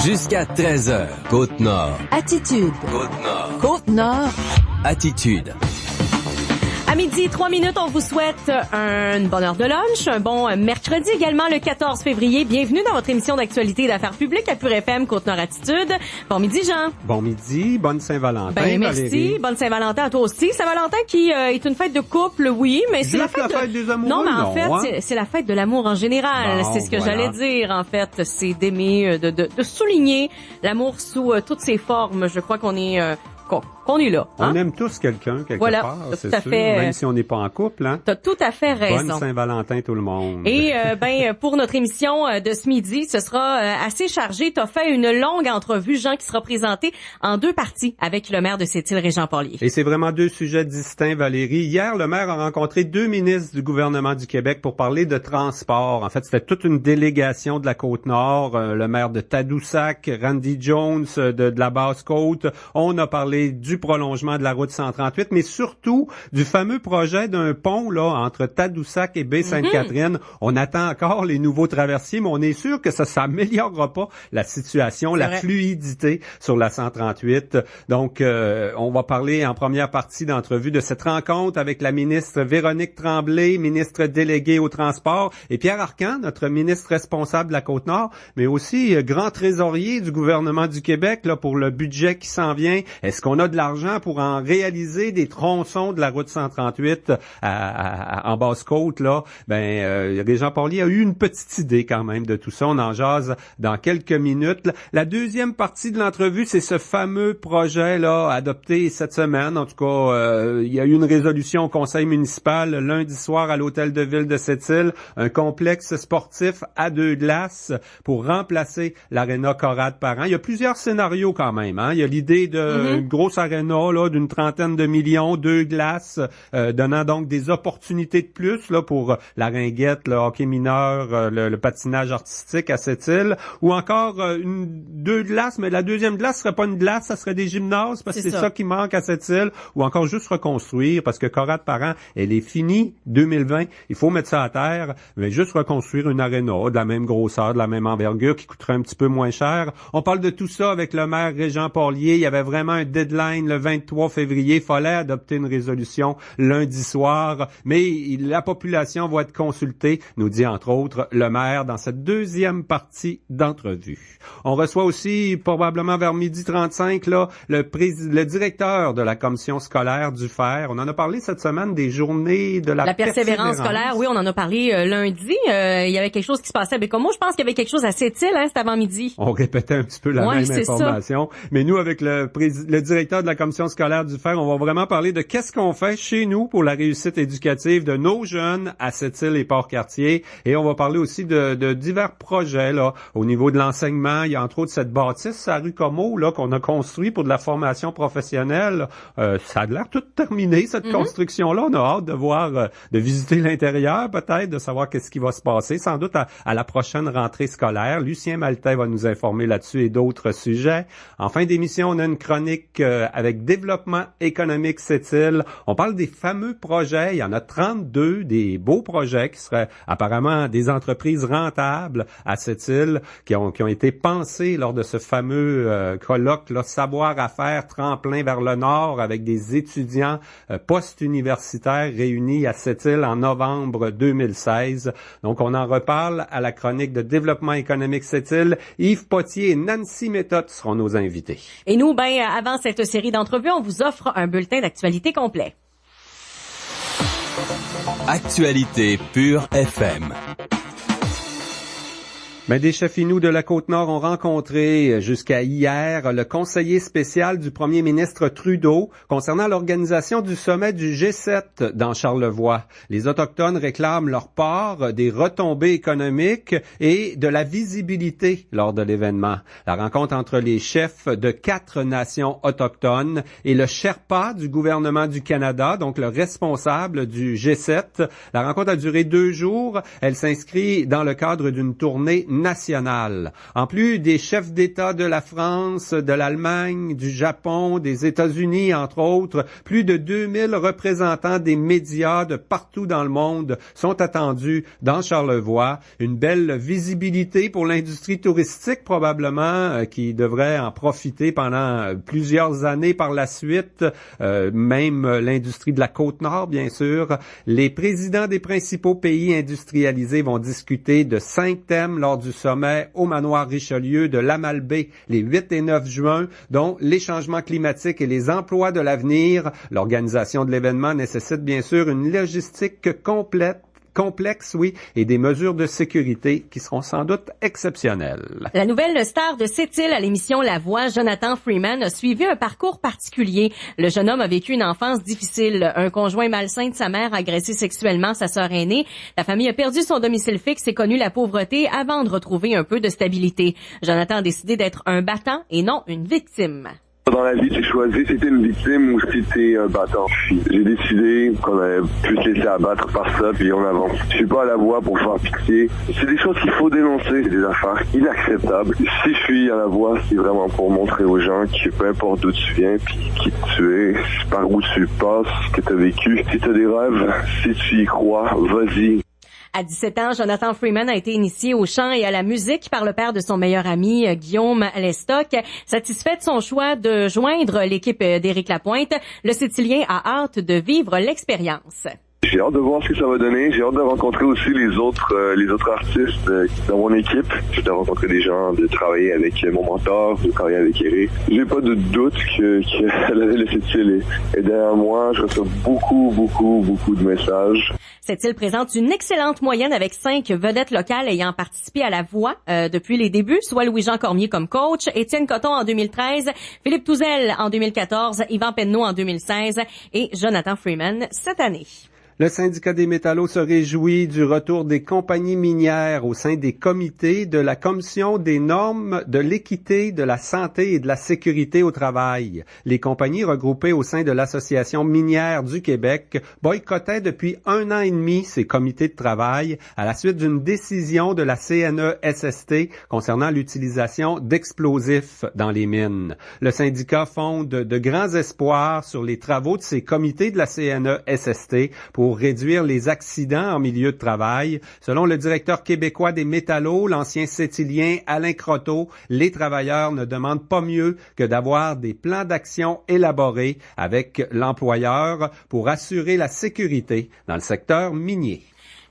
Jusqu'à 13h, Côte-Nord. Attitude. Côte-Nord. Côte-Nord. Attitude. À midi, 3 minutes, on vous souhaite une bonne heure de lunch, un bon mercredi également, le 14 février. Bienvenue dans votre émission d'actualité et d'affaires publiques à Pure FM, Côte-Nord Attitude. Bon midi, Jean. Bon midi, bonne Saint-Valentin, merci, Valérie. Bonne Saint-Valentin à toi aussi. Saint-Valentin qui est une fête de couple, oui, mais c'est la fête des amoureux, non, mais en fait, hein? c'est la fête de l'amour en général. Bon, c'est ce que voilà. j'allais dire, en fait. C'est d'aimer, de souligner l'amour sous toutes ses formes. Je crois qu'on est... qu'on est là. Hein? On aime tous quelqu'un, quelque voilà, part, c'est tout à sûr, fait, même si on n'est pas en couple. Hein? T'as tout à fait raison. Bonne Saint-Valentin tout le monde. Et pour notre émission de ce midi, ce sera assez chargé. T'as fait une longue entrevue, Jean, qui sera présentée en 2 parties avec le maire de Sept-Îles, Régent Paulier. Et c'est vraiment 2 sujets distincts, Valérie. Hier, le maire a rencontré 2 ministres du gouvernement du Québec pour parler de transport. En fait, c'était toute une délégation de la Côte-Nord, le maire de Tadoussac, Randy Jones de la Basse-Côte. On a parlé du prolongement de la route 138, mais surtout du fameux projet d'un pont là entre Tadoussac et Baie-Sainte-Catherine. On attend encore les nouveaux traversiers, mais on est sûr que ça améliorera pas la situation, la fluidité sur la 138. Donc, on va parler en première partie d'entrevue de cette rencontre avec la ministre Véronique Tremblay, ministre déléguée au transport, et Pierre Arcan, notre ministre responsable de la Côte-Nord, mais aussi grand trésorier du gouvernement du Québec là pour le budget qui s'en vient. Est-ce qu'on a de l'argent pour en réaliser des tronçons de la route 138 en Basse-Côte, là? Régent Paulier a eu une petite idée quand même de tout ça. On en jase dans quelques minutes. La deuxième partie de l'entrevue, c'est ce fameux projet là adopté cette semaine. En tout cas, il y a eu une résolution au conseil municipal lundi soir à l'hôtel de ville de Sept-Îles, un complexe sportif à 2 glaces pour remplacer l'aréna Conrad-Parent. Il y a plusieurs scénarios quand même. Hein? Il y a l'idée d'une grosse aréna là, d'une 30aine de millions, 2 glaces, donnant donc des opportunités de plus là pour la ringuette, le hockey mineur, le patinage artistique à Sept-Îles, ou encore 2 glaces, mais la deuxième glace serait pas une glace, ça serait des gymnases, parce que c'est ça qui manque à Sept-Îles, ou encore juste reconstruire, parce que Conrad-Parent, elle est finie, 2020, il faut mettre ça à terre, mais juste reconstruire une aréna de la même grosseur, de la même envergure, qui coûterait un petit peu moins cher. On parle de tout ça avec le maire Régent Paulier. Il y avait vraiment un deadline le 23 février. Il fallait adopter une résolution lundi soir, mais la population va être consultée, nous dit entre autres le maire dans cette deuxième partie d'entrevue. On reçoit aussi, probablement vers 12h35, là, le directeur de la commission scolaire du FER. On en a parlé cette semaine des journées de la persévérance scolaire. Oui, on en a parlé lundi. Il y avait quelque chose qui se passait à Bécomo. Je pense qu'il y avait quelque chose à Sept-Îles, cet avant-midi. On répétait un petit peu la même information. Ça. Mais nous, avec le directeur de la commission scolaire du FER, on va vraiment parler de qu'est-ce qu'on fait chez nous pour la réussite éducative de nos jeunes à Sept-Îles et Port-Cartier. Et on va parler aussi de divers projets là au niveau de l'enseignement. Il y a entre autres cette bâtisse à rue Como là qu'on a construit pour de la formation professionnelle. Ça a l'air tout terminé, cette construction-là. On a hâte de voir, de visiter l'intérieur peut-être, de savoir qu'est-ce qui va se passer. Sans doute à la prochaine rentrée scolaire. Lucien Maltais va nous informer là-dessus et d'autres sujets. En fin d'émission, on a une chronique avec Développement économique Sept-Îles. On parle des fameux projets. Il y en a 32, des beaux projets qui seraient apparemment des entreprises rentables à Sept-Îles qui ont été pensés lors de ce fameux colloque, là, savoir à faire tremplin vers le nord avec des étudiants post-universitaires réunis à Sept-Îles en novembre 2016. Donc, on en reparle à la chronique de Développement économique Sept-Îles. Yves Potier et Nancy Méthode seront nos invités. Et nous, avant cette série d'entrevues, on vous offre un bulletin d'actualité complet. Actualité Pure FM. Des chefs Inuits de la Côte-Nord ont rencontré jusqu'à hier le conseiller spécial du premier ministre Trudeau concernant l'organisation du sommet du G7 dans Charlevoix. Les Autochtones réclament leur part des retombées économiques et de la visibilité lors de l'événement. La rencontre entre les chefs de 4 nations autochtones et le Sherpa du gouvernement du Canada, donc le responsable du G7. La rencontre a duré 2 jours. Elle s'inscrit dans le cadre d'une tournée nationale. En plus des chefs d'État de la France, de l'Allemagne, du Japon, des États-Unis, entre autres, plus de 2000 représentants des médias de partout dans le monde sont attendus dans Charlevoix. Une belle visibilité pour l'industrie touristique probablement, qui devrait en profiter pendant plusieurs années par la suite, même l'industrie de la Côte-Nord, bien sûr. Les présidents des principaux pays industrialisés vont discuter de 5 thèmes lors du sommet au Manoir Richelieu de l'Amalbaie les 8 et 9 juin, dont les changements climatiques et les emplois de l'avenir. L'organisation de l'événement nécessite bien sûr une logistique complexe, et des mesures de sécurité qui seront sans doute exceptionnelles. La nouvelle star de Sept-Îles à l'émission La Voix, Jonathan Freeman, a suivi un parcours particulier. Le jeune homme a vécu une enfance difficile. Un conjoint malsain de sa mère a agressé sexuellement sa sœur aînée. La famille a perdu son domicile fixe et connu la pauvreté avant de retrouver un peu de stabilité. Jonathan a décidé d'être un battant et non une victime. Dans la vie, j'ai choisi si t'es une victime ou si t'es un battant. J'ai décidé qu'on allait plus se laisser abattre par ça, puis on avance. Je suis pas à la voix pour faire pitié. C'est des choses qu'il faut dénoncer, c'est des affaires inacceptables. Si je suis à la voix, c'est vraiment pour montrer aux gens que peu importe d'où tu viens, puis qui tu es, par où tu passes, ce que t'as vécu, si t'as des rêves, si tu y crois, vas-y. À 17 ans, Jonathan Freeman a été initié au chant et à la musique par le père de son meilleur ami, Guillaume Lestock. Satisfait de son choix de joindre l'équipe d'Éric Lapointe, le Sept-Îlien a hâte de vivre l'expérience. J'ai hâte de voir ce que ça va donner. J'ai hâte de rencontrer aussi les autres artistes dans mon équipe. J'ai hâte de rencontrer des gens, de travailler avec mon mentor, de travailler avec Eric. J'ai pas de doute que le Sept-Îles est derrière moi. Je reçois beaucoup de messages. Sept-Îles présente une excellente moyenne avec 5 vedettes locales ayant participé à La Voix depuis les débuts, soit Louis-Jean Cormier comme coach, Étienne Coton en 2013, Philippe Touzel en 2014, Yvan Penneau en 2016 et Jonathan Freeman cette année. Le syndicat des métallos se réjouit du retour des compagnies minières au sein des comités de la Commission des normes de l'équité, de la santé et de la sécurité au travail. Les compagnies regroupées au sein de l'Association minière du Québec boycottaient depuis 1 an et demi ces comités de travail à la suite d'une décision de la CNESST concernant l'utilisation d'explosifs dans les mines. Le syndicat fonde de grands espoirs sur les travaux de ces comités de la CNESST pour réduire les accidents en milieu de travail. Selon le directeur québécois des métallos, l'ancien Sept-Îlien Alain Croteau, les travailleurs ne demandent pas mieux que d'avoir des plans d'action élaborés avec l'employeur pour assurer la sécurité dans le secteur minier.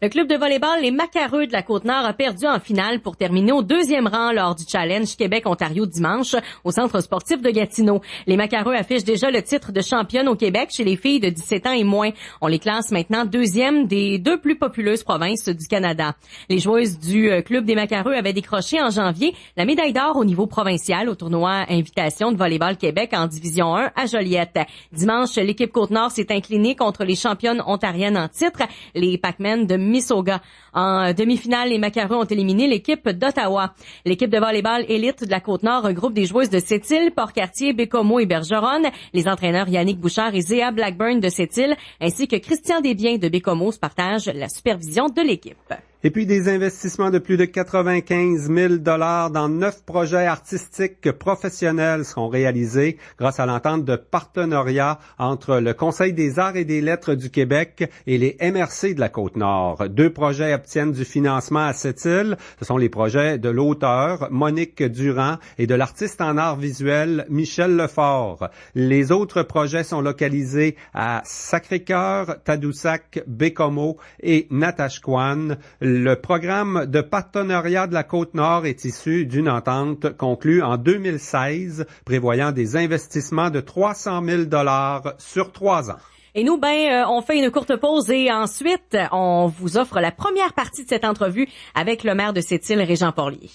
Le club de volleyball Les Macareux de la Côte-Nord a perdu en finale pour terminer au 2e rang lors du Challenge Québec-Ontario dimanche au Centre sportif de Gatineau. Les Macareux affichent déjà le titre de championne au Québec chez les filles de 17 ans et moins. On les classe maintenant 2e des 2 plus populeuses provinces du Canada. Les joueuses du club des Macareux avaient décroché en janvier la médaille d'or au niveau provincial au tournoi Invitation de volleyball Québec en division 1 à Joliette. Dimanche, l'équipe Côte-Nord s'est inclinée contre les championnes ontariennes en titre, les Pac-Men de Mississauga. En demi-finale, les Macareux ont éliminé l'équipe d'Ottawa. L'équipe de volleyball élite de la Côte-Nord regroupe des joueuses de Sept-Îles, Port-Cartier, Bécomo et Bergeronne. Les entraîneurs Yannick Bouchard et Zéa Blackburn de Sept-Îles, ainsi que Christian Desbiens de Bécomo se partagent la supervision de l'équipe. Et puis des investissements de plus de 95 000 $ dans 9 projets artistiques professionnels seront réalisés grâce à l'entente de partenariat entre le Conseil des arts et des lettres du Québec et les MRC de la Côte-Nord. 2 projets obtiennent du financement à Sept-Îles. Ce sont les projets de l'auteur Monique Durand et de l'artiste en art visuel Michel Lefort. Les autres projets sont localisés à Sacré-Cœur, Tadoussac, Bécomo et Natashquan. Le programme de partenariat de la Côte-Nord est issu d'une entente conclue en 2016, prévoyant des investissements de 300 000 $ sur 3 ans. Et nous, on fait une courte pause et ensuite, on vous offre la première partie de cette entrevue avec le maire de Sept-Îles, Régent Porlier.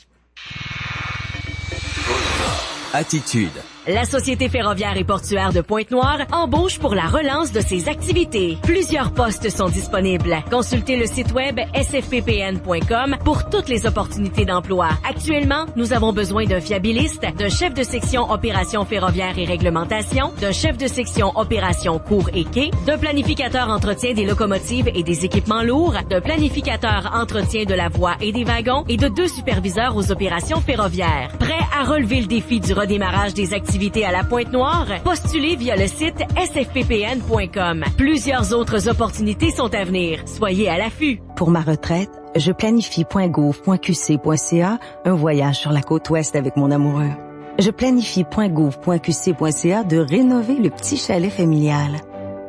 Attitude. La Société ferroviaire et portuaire de Pointe-Noire embauche pour la relance de ses activités. Plusieurs postes sont disponibles. Consultez le site web sfppn.com pour toutes les opportunités d'emploi. Actuellement, nous avons besoin d'un fiabiliste, d'un chef de section opérations ferroviaires et réglementation, d'un chef de section opérations cours et quais, d'un planificateur entretien des locomotives et des équipements lourds, d'un planificateur entretien de la voie et des wagons et de 2 superviseurs aux opérations ferroviaires. Prêt à relever le défi du redémarrage des activités à la Pointe-Noire? Postulez via le site sfppn.com. Plusieurs autres opportunités sont à venir. Soyez à l'affût. Pour ma retraite, je planifie.gouv.qc.ca un voyage sur la côte ouest avec mon amoureux. Je planifie.gouv.qc.ca de rénover le petit chalet familial.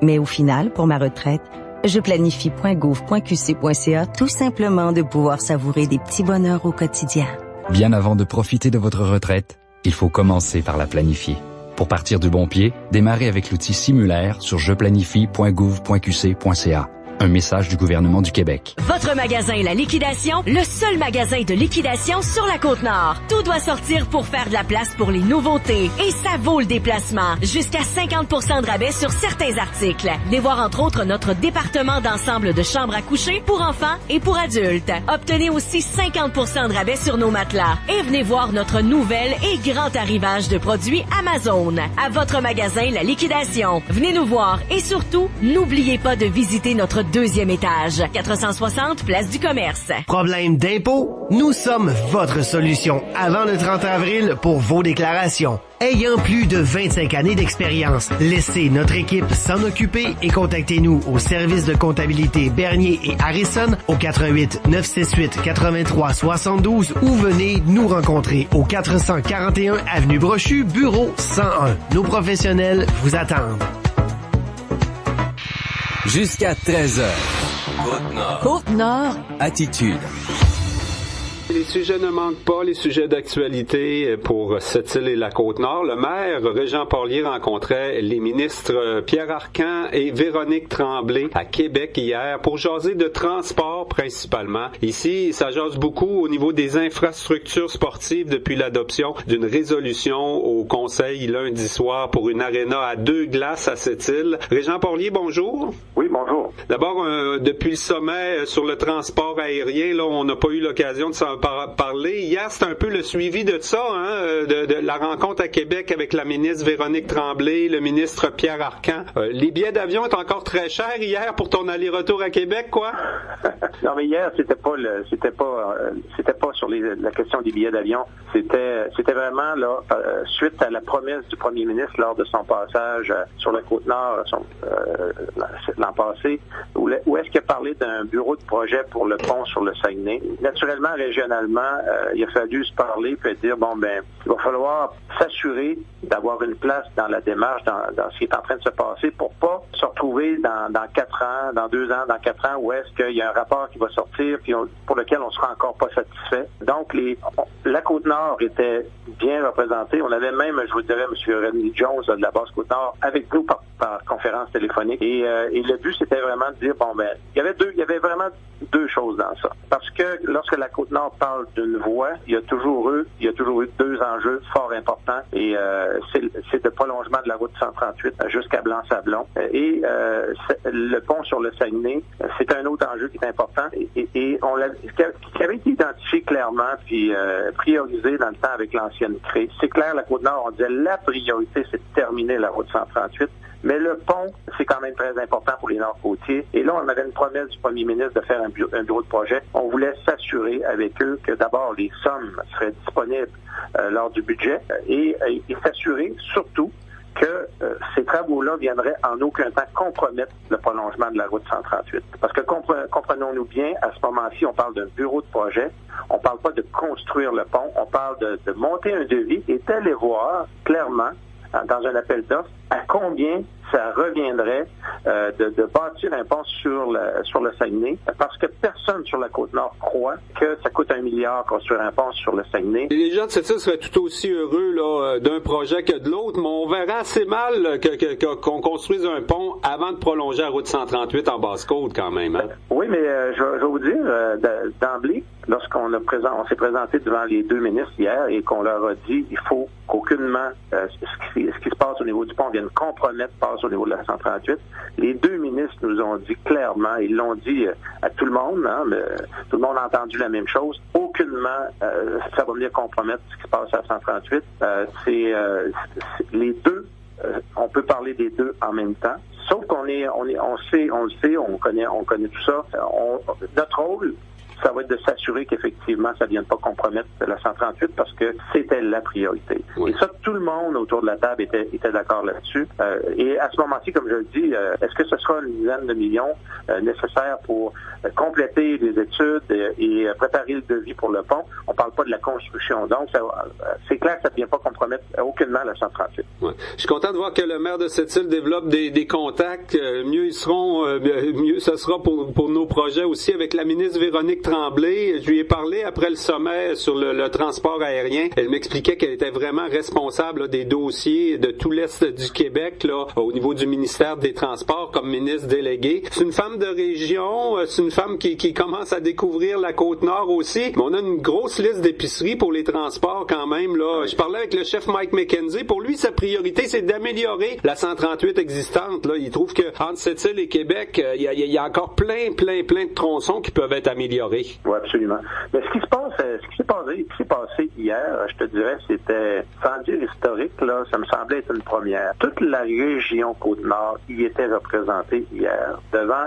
Mais au final, pour ma retraite, je planifie.gouv.qc.ca tout simplement de pouvoir savourer des petits bonheurs au quotidien. Bien avant de profiter de votre retraite, il faut commencer par la planifier. Pour partir du bon pied, démarrez avec l'outil Simulaire sur jeplanifie.gouv.qc.ca. Un message du gouvernement du Québec. Votre magasin La Liquidation, le seul magasin de liquidation sur la Côte-Nord. Tout doit sortir pour faire de la place pour les nouveautés. Et ça vaut le déplacement. Jusqu'à 50% de rabais sur certains articles. Venez voir entre autres notre département d'ensemble de chambres à coucher pour enfants et pour adultes. Obtenez aussi 50% de rabais sur nos matelas. Et venez voir notre nouvelle et grand arrivage de produits Amazon. À votre magasin La Liquidation. Venez nous voir et surtout, n'oubliez pas de visiter notre 2e étage, 460 Place du Commerce. Problème d'impôt? Nous sommes votre solution avant le 30 avril pour vos déclarations. Ayant plus de 25 années d'expérience, laissez notre équipe s'en occuper et contactez-nous au service de comptabilité Bernier et Harrison au 88 968 83 72 ou venez nous rencontrer au 441 avenue Brochu, bureau 101. Nos professionnels vous attendent. Jusqu'à 13h. Côte-Nord. Côte-Nord. Attitude. Les sujets ne manquent pas, les sujets d'actualité pour Sept-Îles et la Côte-Nord. Le maire Régent Porlier rencontrait les ministres Pierre Arcan et Véronique Tremblay à Québec hier pour jaser de transport principalement. Ici, ça jase beaucoup au niveau des infrastructures sportives depuis l'adoption d'une résolution au Conseil lundi soir pour une aréna à 2 glaces à Sept-Îles. Régent Porlier, bonjour. Oui, bonjour. D'abord, depuis le sommet sur le transport aérien, là, on n'a pas eu l'occasion de s'en parler. Hier, c'est un peu le suivi de ça, de la rencontre à Québec avec la ministre Véronique Tremblay, le ministre Pierre Arcan. Les billets d'avion étaient encore très chers hier pour ton aller-retour à Québec, quoi? Non, mais hier, c'était pas sur la question des billets d'avion. C'était vraiment là, suite à la promesse du premier ministre lors de son passage sur la Côte-Nord l'an passé, où est-ce qu'il a parlé d'un bureau de projet pour le pont sur le Saguenay. Naturellement, régionalement, il a fallu se parler et dire, il va falloir s'assurer d'avoir une place dans la démarche, dans ce qui est en train de se passer pour pas se retrouver dans 4 ans, dans 2 ans, dans 4 ans, où est-ce qu'il y a un rapport qui va sortir puis pour lequel on sera encore pas satisfait. Donc, la Côte-Nord était bien représentée. On avait même, je vous dirais, M. Randy Jones de la base Côte-Nord avec nous par conférence téléphonique. Et le but, c'était vraiment de dire, il y avait vraiment 2 choses dans ça. Parce que lorsque la Côte-Nord parle d'une voie, il y a toujours eu 2 enjeux fort importants. Et c'est le prolongement de la route 138 jusqu'à Blanc-Sablon. Et le pont sur le Saguenay, c'est un autre enjeu qui est important. Et on qui avait été identifié clairement puis priorisé dans le temps avec l'ancienne CRE. C'est clair, la Côte-Nord, on disait la priorité, c'est de terminer la route 138. Mais le pont, c'est quand même très important pour les Nord-Côtiers. Et là, on avait une promesse du premier ministre de faire un bureau de projet. On voulait s'assurer avec eux que d'abord les sommes seraient disponibles lors du budget et s'assurer surtout que ces travaux-là viendraient en aucun temps compromettre le prolongement de la route 138. Parce que comprenons-nous bien, à ce moment-ci, on parle d'un bureau de projet. On ne parle pas de construire le pont. On parle de monter un devis et d'aller voir clairement dans un appel d'offres à combien ça reviendrait de bâtir un pont sur le Saguenay, parce que personne sur la Côte-Nord croit que ça coûte 1 milliard construire un pont sur le Saguenay. Et les gens de cette île seraient tout aussi heureux là, d'un projet que de l'autre, mais on verra assez mal qu'on construise un pont avant de prolonger la route 138 en Basse-Côte quand même. Hein? Oui, mais je vais vous dire, d'emblée, lorsqu'on s'est présenté devant les deux ministres hier et qu'on leur a dit il faut qu'aucunement ce qui se passe au niveau du pont vienne compromettre passe au niveau de la 138, les deux ministres nous ont dit clairement, ils l'ont dit à tout le monde, hein, tout le monde a entendu la même chose, aucunement ça va venir compromettre ce qui se passe à la 138. C'est les deux, on peut parler des deux en même temps. Sauf qu'on connaît tout ça. Notre rôle, ça va être de s'assurer qu'effectivement, ça ne vienne pas compromettre la 138 parce que c'était la priorité. Oui. Et ça, tout le monde autour de la table était d'accord là-dessus. Et à ce moment-ci, comme je le dis, est-ce que ce sera une dizaine de millions nécessaires pour compléter les études et préparer le devis pour le pont? On ne parle pas de la construction. Donc, c'est clair que ça ne vient pas compromettre aucunement la 138. Ouais. Je suis content de voir que le maire de cette île développe des contacts. Mieux ce sera pour nos projets aussi avec la ministre Véronique Tremblay. Je lui ai parlé après le sommet sur le transport aérien. Elle m'expliquait qu'elle était vraiment responsable là, des dossiers de tout l'Est du Québec là, au niveau du ministère des Transports comme ministre déléguée. C'est une femme de région, c'est une femme qui commence à découvrir la Côte-Nord aussi. Mais on a une grosse liste d'épiceries pour les transports quand même. Là. Je parlais avec le chef Mike McKenzie. Pour lui, sa priorité, c'est d'améliorer la 138 existante. Là. Il trouve que entre cette île et Québec, il y a encore plein de tronçons qui peuvent être améliorés. Oui, absolument. Mais ce qui s'est passé hier, je te dirais, c'était, sans dire historique, là, ça me semblait être une première. Toute la région Côte-Nord y était représentée hier, devant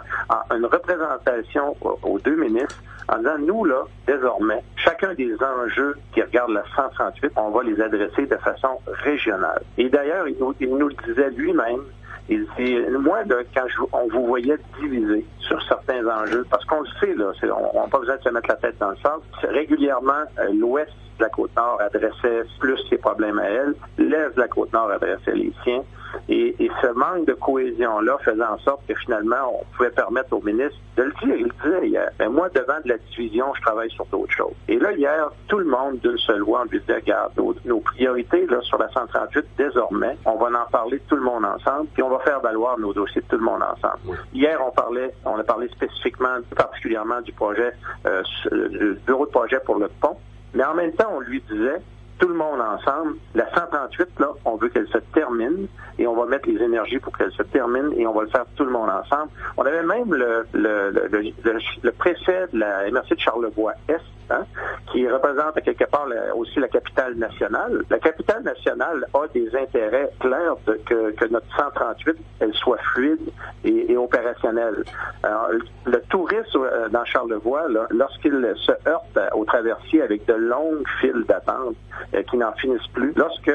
une représentation aux deux ministres, en disant, nous, là, désormais, chacun des enjeux qui regardent la 138, on va les adresser de façon régionale. Et d'ailleurs, il nous le disait lui-même. Il dit, moi, quand on vous voyait diviser sur certains enjeux, parce qu'on le sait, là, on n'a pas besoin de se mettre la tête dans le sable. Régulièrement, l'ouest de la Côte-Nord adressait plus ses problèmes à elle, l'est de la Côte-Nord adressait les siens. Et ce manque de cohésion-là faisait en sorte que finalement, on pouvait permettre au ministre de le dire. Il disait hier, mais moi, devant de la division, je travaille sur d'autres choses. Et là, hier, tout le monde, d'une seule voix, on lui disait, regarde, nos priorités là, sur la 138, désormais, on va en parler tout le monde ensemble, puis on va faire valoir nos dossiers de tout le monde ensemble. Oui. Hier, on a parlé spécifiquement, particulièrement du projet, du bureau de projet pour le pont, mais en même temps, on lui disait, tout le monde ensemble. La 138, là, on veut qu'elle se termine et on va mettre les énergies pour qu'elle se termine et on va le faire tout le monde ensemble. On avait même le préfet de la MRC de Charlevoix-Est, hein, qui représente quelque part aussi la capitale nationale. La capitale nationale a des intérêts clairs que notre 138, elle soit fluide et opérationnelle. Alors, le tourisme dans Charlevoix, là, lorsqu'il se heurte au traversier avec de longues files d'attente, qui n'en finissent plus. Lorsque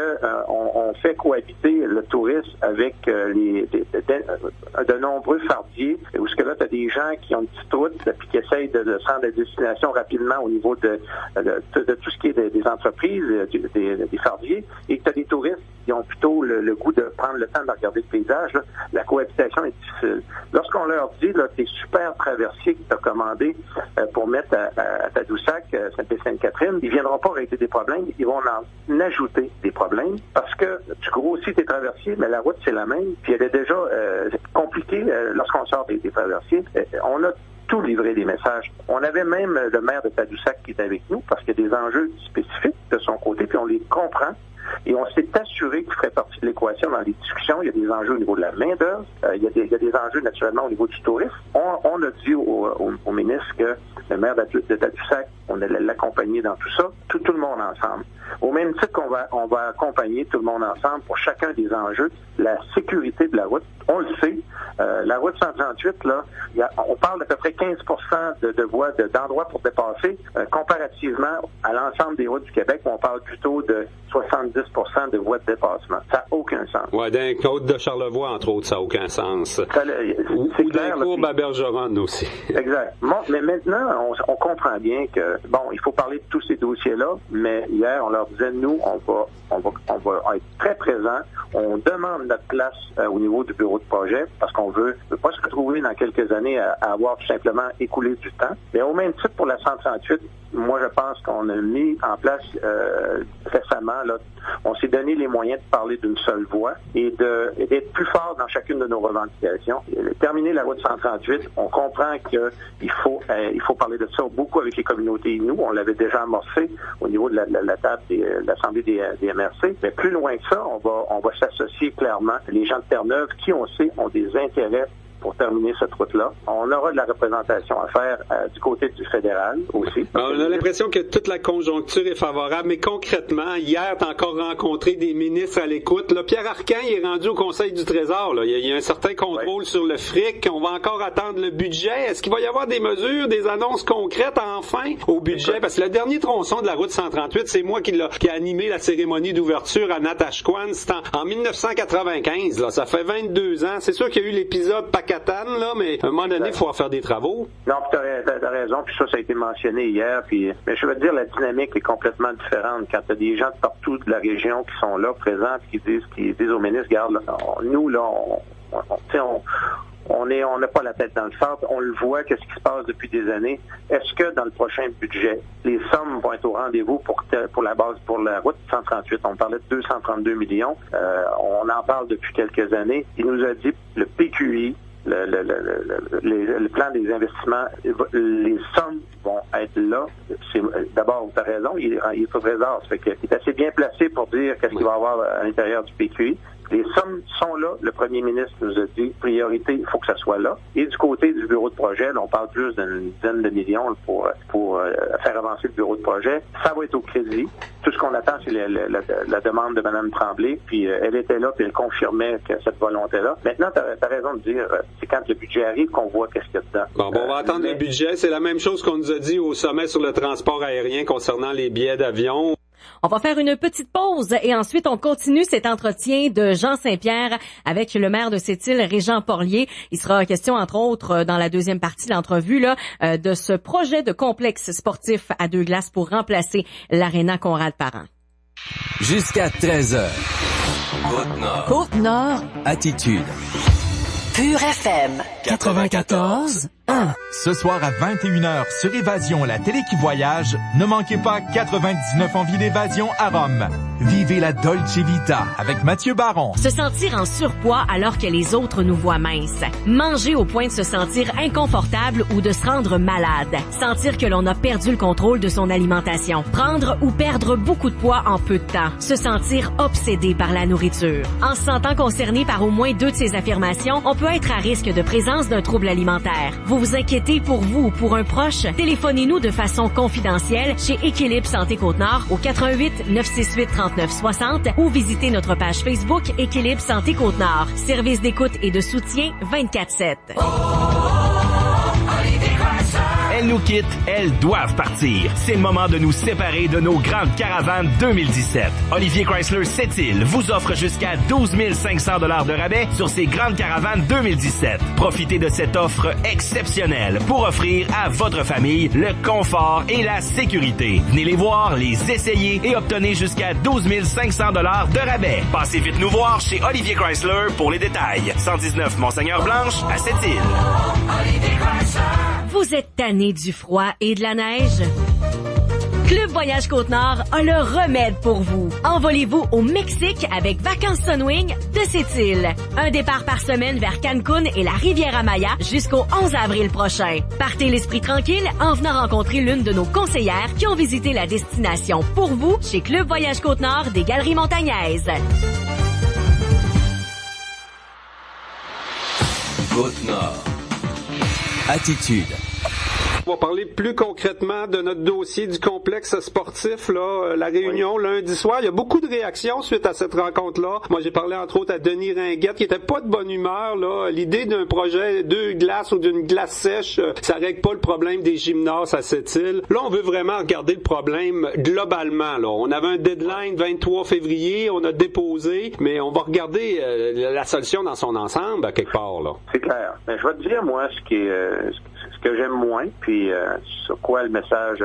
on fait cohabiter le tourisme avec de nombreux fardiers, où ce que là, tu as des gens qui ont une petite route puis qui essayent de se rendre à destination rapidement au niveau de tout ce qui est des entreprises, des fardiers, et que tu as des touristes qui ont plutôt le goût de prendre le temps de regarder le paysage, là, la cohabitation est difficile. Lorsqu'on leur dit, là, tes super traversiers que tu as commandés pour mettre à Tadoussac, Sainte-Catherine, ils ne viendront pas régler des problèmes, ils vont en ajouter des problèmes parce que tu grossis tes traversiers, mais la route, c'est la même. Puis elle est déjà compliquée lorsqu'on sort des traversiers. On a tout livré des messages. On avait même le maire de Tadoussac qui était avec nous parce qu'il y a des enjeux spécifiques de son côté, puis on les comprend. Et on s'est assuré qu'il ferait partie de l'équation dans les discussions. Il y a des enjeux au niveau de la main-d'œuvre. Il y a des enjeux naturellement au niveau du tourisme. On a dit au ministre que le maire de Tadoussac, on allait l'accompagner dans tout ça, tout le monde ensemble. Au même titre qu'on va accompagner tout le monde ensemble pour chacun des enjeux, la sécurité de la route. On le sait, la route 138, là, on parle d'à peu près 15% de voies, d'endroits pour dépasser, comparativement à l'ensemble des routes du Québec, où on parle plutôt de 70% % de voies de dépassement. Ça n'a aucun sens. Ouais, d'un côte de Charlevoix, entre autres, ça n'a aucun sens. C'est clair. Ou courbe à Bergeronne aussi. Exact. Bon, mais maintenant, on comprend bien que, bon, il faut parler de tous ces dossiers-là, mais hier, on leur disait, nous, on va être très présents. On demande notre place au niveau du bureau de projet parce qu'on veut pas se retrouver dans quelques années à avoir tout simplement écoulé du temps. Mais au même titre pour la 138, moi, je pense qu'on a mis en place récemment, là, on s'est donné les moyens de parler d'une seule voix et d'être plus fort dans chacune de nos revendications. Terminer la route 138, on comprend qu'il faut parler de ça beaucoup avec les communautés. Nous, on l'avait déjà amorcé au niveau de la table de l'Assemblée des MRC. Mais plus loin que ça, on va s'associer clairement. Les gens de Terre-Neuve, qui on sait ont des intérêts pour terminer cette route-là. On aura de la représentation à faire du côté du fédéral aussi. On a l'impression que toute la conjoncture est favorable, mais concrètement, hier, tu as encore rencontré des ministres à l'écoute. Là, Pierre Arcan, il est rendu au Conseil du Trésor. Là. Il y a un certain contrôle sur le fric. On va encore attendre le budget. Est-ce qu'il va y avoir des mesures, des annonces concrètes enfin au budget? Parce que le dernier tronçon de la route 138, c'est moi qui a animé la cérémonie d'ouverture à Natashquan. C'était en 1995. Là. Ça fait 22 ans. C'est sûr qu'il y a eu l'épisode Catane, là, mais à un moment donné, il faut en faire des travaux. Non, puis t'as raison, puis ça a été mentionné hier, mais je veux dire, la dynamique est complètement différente quand t'as des gens de partout de la région qui sont là, présents, qui disent aux ministres, regarde, là, nous, là, on n'a pas la tête dans le centre, on le voit, qu'est-ce qui se passe depuis des années. Est-ce que dans le prochain budget, les sommes vont être au rendez-vous pour la base, pour la route 138? On parlait de 232 millions. On en parle depuis quelques années. Il nous a dit, le PQI, le plan des investissements, les sommes vont être là. D'abord, tu as raison, il est au trésor. Ça fait qu'il est assez bien placé pour dire qu'est-ce qu'il va y avoir à l'intérieur du PQI. Les sommes sont là. Le premier ministre nous a dit, priorité, il faut que ça soit là. Et du côté du bureau de projet, là, on parle plus d'une dizaine de millions pour faire avancer le bureau de projet. Ça va être au crédit. Tout ce qu'on attend, c'est la demande de Mme Tremblay. Puis elle était là, puis elle confirmait que cette volonté-là. Maintenant, tu as raison de dire, c'est quand le budget arrive qu'on voit qu'est-ce qu'il y a dedans. Bon, on va attendre le budget. C'est la même chose qu'on nous a dit au sommet sur le transport aérien concernant les billets d'avion. On va faire une petite pause et ensuite on continue cet entretien de Jean Saint-Pierre avec le maire de Sept-Îles, Régent Porlier. Il sera question, entre autres, dans la deuxième partie de l'entrevue, là, de ce projet de complexe sportif à deux glaces pour remplacer l'aréna Conrad-Parent. Jusqu'à 13h. Côte-Nord. Côte-Nord. Attitude. Pure FM. 94. 1. Ce soir à 21h sur Évasion, la télé qui voyage, ne manquez pas 99 envies d'évasion à Rome. Vivez la Dolce Vita avec Mathieu Baron. Se sentir en surpoids alors que les autres nous voient minces. Manger au point de se sentir inconfortable ou de se rendre malade. Sentir que l'on a perdu le contrôle de son alimentation. Prendre ou perdre beaucoup de poids en peu de temps. Se sentir obsédé par la nourriture. En se sentant concerné par au moins 2 de ces affirmations, on peut être à risque de présence d'un trouble alimentaire. Vous vous inquiétez pour vous ou pour un proche? Téléphonez-nous de façon confidentielle chez Équilibre Santé Côte-Nord au 88 968 39 60 ou visitez notre page Facebook Équilibre Santé Côte-Nord. Service d'écoute et de soutien 24/7. Elles nous quittent, elles doivent partir. C'est le moment de nous séparer de nos grandes caravanes 2017. Olivier Chrysler Sept-Îles vous offre jusqu'à 12 500 $ de rabais sur ses grandes caravanes 2017. Profitez de cette offre exceptionnelle pour offrir à votre famille le confort et la sécurité. Venez les voir, les essayer et obtenez jusqu'à 12 500 $ de rabais. Passez vite nous voir chez Olivier Chrysler pour les détails. 119 Monseigneur-Blanche à Sept-Îles. Vous êtes tanné du froid et de la neige? Club Voyage Côte-Nord a le remède pour vous. Envolez-vous au Mexique avec Vacances Sunwing de Sept-Îles. Un départ par semaine vers Cancun et la Riviera Maya jusqu'au 11 avril prochain. Partez l'esprit tranquille en venant rencontrer l'une de nos conseillères qui ont visité la destination pour vous chez Club Voyage Côte-Nord des Galeries Montagnaises. Côte-Nord. Attitude. On va parler plus concrètement de notre dossier du complexe sportif, là, la réunion lundi soir. Il y a beaucoup de réactions suite à cette rencontre-là. Moi, j'ai parlé entre autres à Denis Ringuette, qui était pas de bonne humeur, là. L'idée d'un projet 2 glaces ou d'une glace sèche, ça règle pas le problème des gymnases à cette île. Là, on veut vraiment regarder le problème globalement, là. On avait un deadline 23 février, on a déposé, mais on va regarder la solution dans son ensemble, à quelque part, là. C'est clair. Mais je vais te dire, moi, ce que j'aime moins, puis sur quoi le message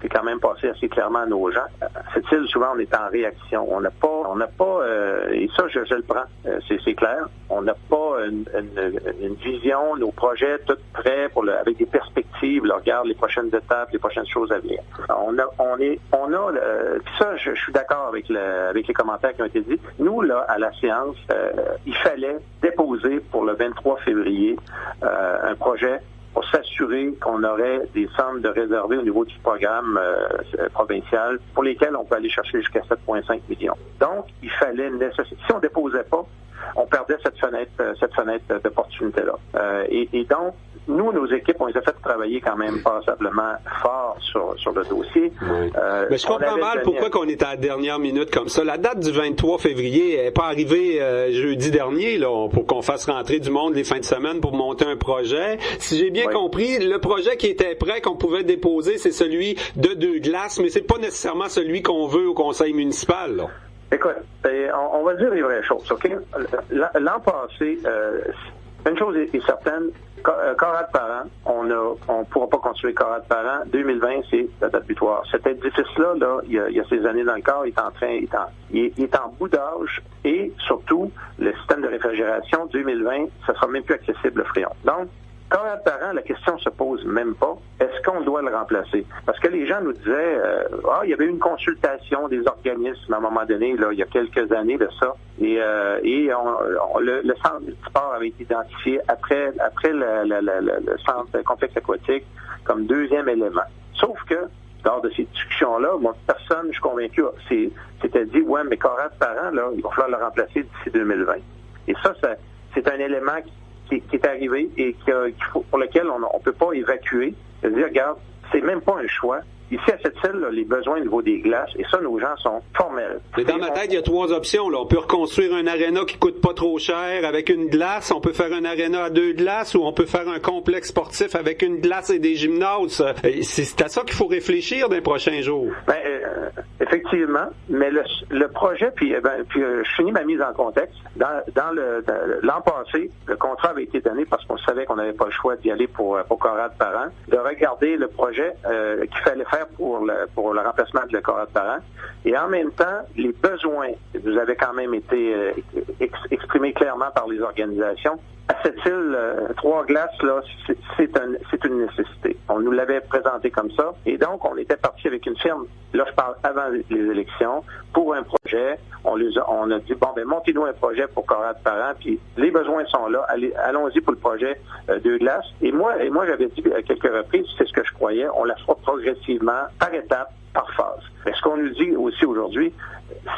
est quand même passé assez clairement à nos gens. Cette île, souvent, on est en réaction. On n'a pas, et ça, je le prends, c'est clair. On n'a pas une vision, nos projets tout prêts avec des perspectives. Là, regarde les prochaines étapes, les prochaines choses à venir. Puis ça, je suis d'accord avec les commentaires qui ont été dits. Nous, là, à la séance, il fallait déposer pour le 23 février un projet pour s'assurer qu'on aurait des sommes de réservées au niveau du programme provincial pour lesquels on peut aller chercher jusqu'à 7,5 millions. Donc, il fallait si on déposait pas, on perdait cette fenêtre d'opportunité-là. Et donc, nous, nos équipes, on les a fait travailler quand même passablement fort sur le dossier. Oui. Mais je comprends mal pourquoi qu'on est à la dernière minute comme ça. La date du 23 février n'est pas arrivée jeudi dernier là, pour qu'on fasse rentrer du monde les fins de semaine pour monter un projet. Si j'ai bien compris, le projet qui était prêt, qu'on pouvait déposer, c'est celui de 2 glaces, mais c'est pas nécessairement celui qu'on veut au conseil municipal, là. Écoute, on va dire les vraies choses, OK? L'an passé, une chose est certaine, carade par an, on ne pourra pas construire carade par an. 2020, c'est la date butoir. Cet édifice-là, il y a ces années dans le corps, il est en bout d'âge et surtout, le système de réfrigération 2020, ça sera même plus accessible le Fréon. Donc, carade par an, la question se pose même pas. Est-ce qu'on doit le remplacer? Parce que les gens nous disaient, il y avait eu une consultation des organismes à un moment donné, là, il y a quelques années de ça, et le centre multisport avait été identifié après le centre complexe aquatique comme deuxième élément. Sauf que, lors de ces discussions-là, moi, personne, je suis convaincu, s'était dit, ouais, mais carade par an, là, il va falloir le remplacer d'ici 2020. Et ça c'est un élément qui est arrivé et pour lequel on ne peut pas évacuer. C'est-à-dire, regarde, c'est même pas un choix. Ici, à cette île, là, les besoins au niveau des glaces, et ça, nos gens sont formels. Mais dans ma tête, il y a 3 options. Là. On peut reconstruire un aréna qui coûte pas trop cher avec une glace. On peut faire un aréna à 2 glaces ou on peut faire un complexe sportif avec une glace et des gymnases. C'est à ça qu'il faut réfléchir dans les prochains jours. Effectivement, mais le projet, puis je finis ma mise en contexte. L'an passé, le contrat avait été donné parce qu'on savait qu'on n'avait pas le choix d'y aller pour carade par an, de regarder le projet qu'il fallait faire pour le remplacement de la carade par an. Et en même temps, les besoins nous avaient quand même été exprimés clairement par les organisations. À cette île, 3 glaces, là, c'est une nécessité. On nous l'avait présenté comme ça. Et donc, on était parti avec une firme, là, je parle avant les élections, pour un projet. On a dit, montez-nous un projet pour carade par an, puis les besoins sont là. Allons-y pour le projet 2 glaces. Et moi, j'avais dit à quelques reprises, c'est ce que je croyais, on la fera progressivement, par étapes, par phase. Mais ce qu'on nous dit aussi aujourd'hui,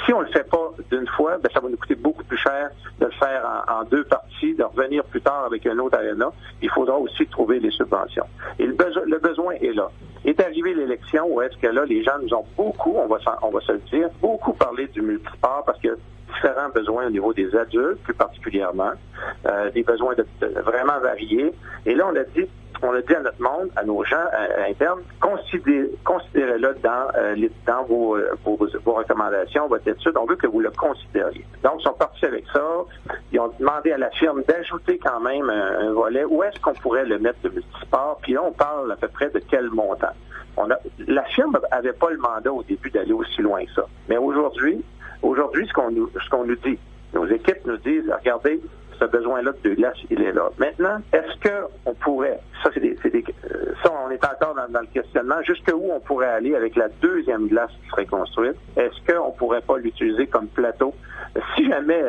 si on le fait pas d'une fois, ça va nous coûter beaucoup plus cher de le faire en 2 parties, de revenir plus tard avec un autre aréna. Il faudra aussi trouver les subventions. Et le besoin est là. Est arrivée l'élection où est-ce que là, les gens nous ont beaucoup, on va se le dire, beaucoup parlé du multisport parce que différents besoins au niveau des adultes, plus particulièrement, des besoins vraiment variés. Et là, on a dit à notre monde, à nos gens internes, considérez-le dans vos recommandations, votre étude. On veut que vous le considériez. Donc, ils sont partis avec ça. Ils ont demandé à la firme d'ajouter quand même un volet. Où est-ce qu'on pourrait le mettre de multisport? Puis là, on parle à peu près de quel montant. La firme n'avait pas le mandat au début d'aller aussi loin que ça. Mais aujourd'hui, ce qu'on nous dit, nos équipes nous disent, regardez, ce besoin-là de glace, il est là. Maintenant, est-ce qu'on pourrait, ça on est encore dans le questionnement, jusqu'où on pourrait aller avec la deuxième glace qui serait construite? Est-ce qu'on pourrait pas l'utiliser comme plateau? Si jamais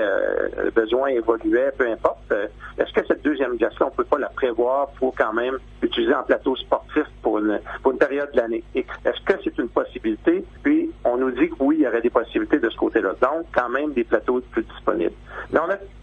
le besoin évoluait, peu importe, est-ce que cette deuxième glace-là, on peut pas la prévoir pour quand même l'utiliser en plateau sportif pour une période de l'année? Est-ce que c'est une possibilité? Puis, on nous dit que oui, il y aurait des possibilités de ce côté-là. Donc, quand même, des plateaux plus disponibles.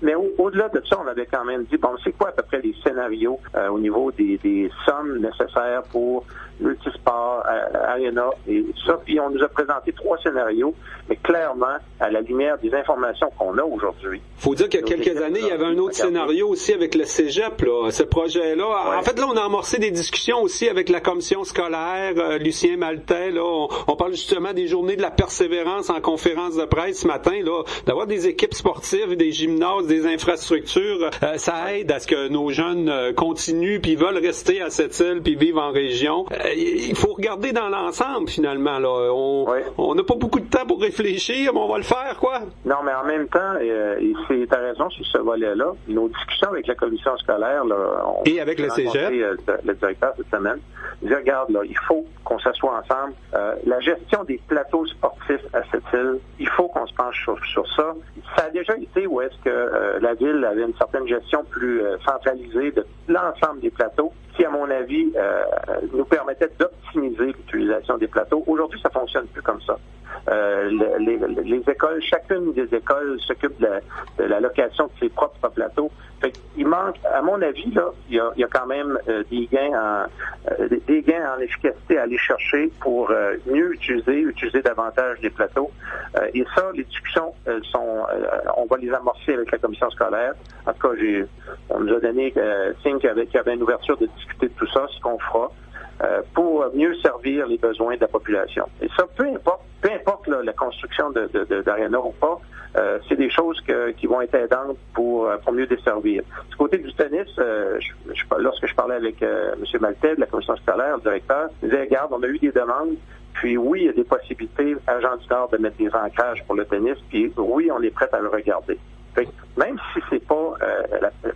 Mais au-delà de ça, on a m'avait quand même dit, bon, c'est quoi à peu près les scénarios au niveau des sommes nécessaires pour Multisport, Arena et ça. Puis on nous a présenté 3 scénarios, mais clairement, à la lumière des informations qu'on a aujourd'hui. Faut dire qu'il y a quelques années, il y avait un autre scénario aussi avec le Cégep, là, ce projet-là. Ouais. En fait, là, on a amorcé des discussions aussi avec la commission scolaire, Lucien Maltais, là. On parle justement des journées de la persévérance en conférence de presse ce matin, là. D'avoir des équipes sportives, des gymnases, des infrastructures, ça aide à ce que nos jeunes continuent puis veulent rester à cette île puis vivre en région. Il faut regarder dans l'ensemble, finalement, là. On n'a pas beaucoup de temps pour réfléchir, mais on va le faire, quoi. Non, mais en même temps, t'as raison sur ce volet-là. Nos discussions avec la commission scolaire, là, et avec le Cégep, le directeur cette semaine, il dit, regarde, là, il faut qu'on s'assoie ensemble. La gestion des plateaux sportifs à cette île, il faut qu'on se penche sur ça. Ça a déjà été où est-ce que la ville avait une certaine gestion plus centralisée de l'ensemble des plateaux, qui, à mon avis, nous permettait d'optimiser l'utilisation des plateaux. Aujourd'hui, ça fonctionne plus comme ça. Les écoles, chacune des écoles s'occupe de la location de ses propres plateaux. Fait qu'il manque, à mon avis, là, il y a quand même des gains en efficacité à aller chercher pour mieux utiliser davantage les plateaux. Et ça, les discussions on va les amorcer avec la commission scolaire. En tout cas, on nous a donné signe qu'il y avait une ouverture de discuter de tout ça, ce qu'on fera. Pour mieux servir les besoins de la population. Et ça, peu importe là, la construction d'Arena ou pas, c'est des choses qui vont être aidantes pour mieux desservir. Du côté du tennis, lorsque je parlais avec M. Maltais de la commission scolaire, le directeur, il disait, regarde, on a eu des demandes, puis oui, il y a des possibilités à Jean du Nord de mettre des ancrages pour le tennis, puis oui, on est prêt à le regarder. Fait que même si c'est pas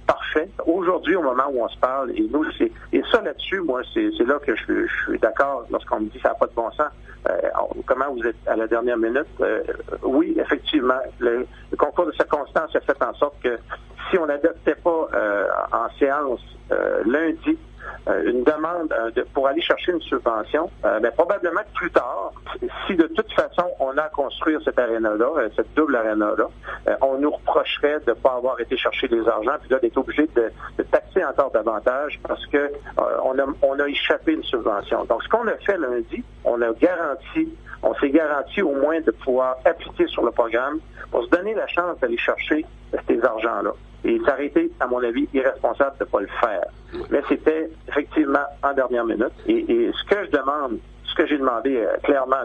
parfait, aujourd'hui, au moment où on se parle, et ça là-dessus, moi, c'est là que je suis d'accord lorsqu'on me dit que ça n'a pas de bon sens. Comment vous êtes à la dernière minute? Oui, effectivement, le concours de circonstances a fait en sorte que si on n'adoptait pas en séance lundi une demande pour aller chercher une subvention, probablement que plus tard, si de toute façon on a à construire cette aréna-là, cette double aréna-là, on nous reprocherait de ne pas avoir été chercher des argents, puis là d'être obligé de taxer encore davantage parce que on a échappé une subvention. Donc ce qu'on a fait lundi, on s'est garanti au moins de pouvoir appliquer sur le programme pour se donner la chance d'aller chercher ces argents-là. Et ça aurait été, à mon avis, irresponsable de ne pas le faire. Mais c'était effectivement en dernière minute. Et ce que je demande, ce que j'ai demandé clairement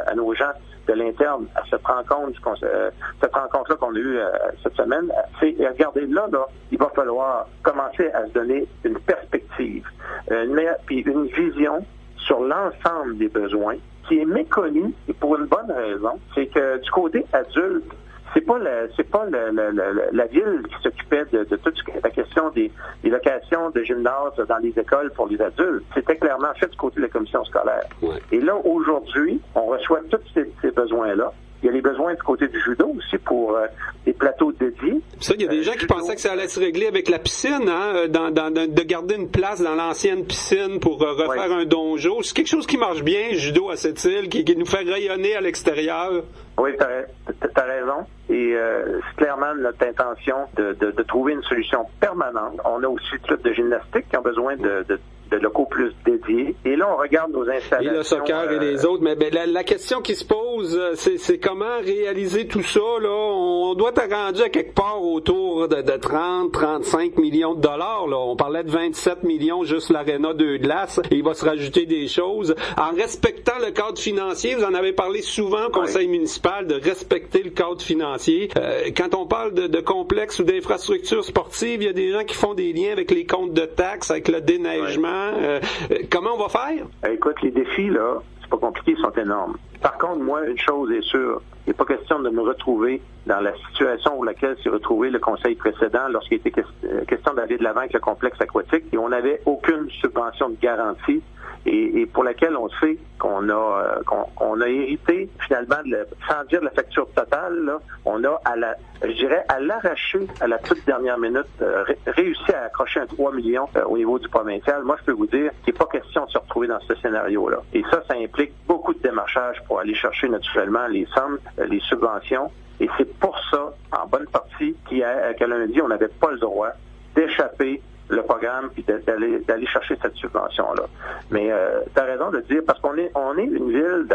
à nos gens de l'interne, à cette rencontre-là qu'on a eue cette semaine, c'est, regardez, là, il va falloir commencer à se donner une perspective, puis une vision sur l'ensemble des besoins qui est méconnue, et pour une bonne raison, c'est que du côté adulte, c'est pas la ville qui s'occupait de toute la question des locations de gymnases dans les écoles pour les adultes. C'était clairement fait du côté de la commission scolaire. Ouais. Et là, aujourd'hui, on reçoit tous ces besoins-là. Il y a les besoins du côté du judo aussi pour des plateaux dédiés. Ça, il y a des gens qui pensaient que ça allait se régler avec la piscine, hein, de garder une place dans l'ancienne piscine pour refaire un donjo. C'est quelque chose qui marche bien, judo à cette île, qui nous fait rayonner à l'extérieur. Oui, t'as raison. Et c'est clairement notre intention de trouver une solution permanente. On a aussi des clubs de gymnastique qui ont besoin de locaux plus dédiés. Et là, on regarde nos installations. Et le soccer et les autres. Mais la question qui se pose, c'est comment réaliser tout ça, là. On doit être rendu à quelque part autour de 30-35 millions de dollars, là. On parlait de 27 millions juste l'aréna de glace. Et il va se rajouter des choses. En respectant le cadre financier, vous en avez parlé souvent au conseil municipal, de respecter le cadre financier. Quand on parle de complexes ou d'infrastructures sportives, il y a des gens qui font des liens avec les comptes de taxes, avec le déneigement. Comment on va faire? Écoute, les défis, là, c'est pas compliqué, ils sont énormes. Par contre, moi, une chose est sûre, il n'est pas question de me retrouver dans la situation où laquelle s'est retrouvé le conseil précédent lorsqu'il était question d'aller de l'avant avec le complexe aquatique et on n'avait aucune subvention de garantie et pour laquelle on sait qu'on a hérité finalement, sans dire la facture totale, là, on a à l'arracher à la toute dernière minute réussi à accrocher un 3 millions au niveau du provincial. Moi, je peux vous dire qu'il n'est pas question de se retrouver dans ce scénario-là. Et ça implique beaucoup de démarchage pour aller chercher naturellement les sommes, les subventions. Et c'est pour ça, en bonne partie, qu'à lundi, on n'avait pas le droit d'échapper le programme puis d'aller chercher cette subvention-là. Mais tu as raison de dire, parce qu'on est une ville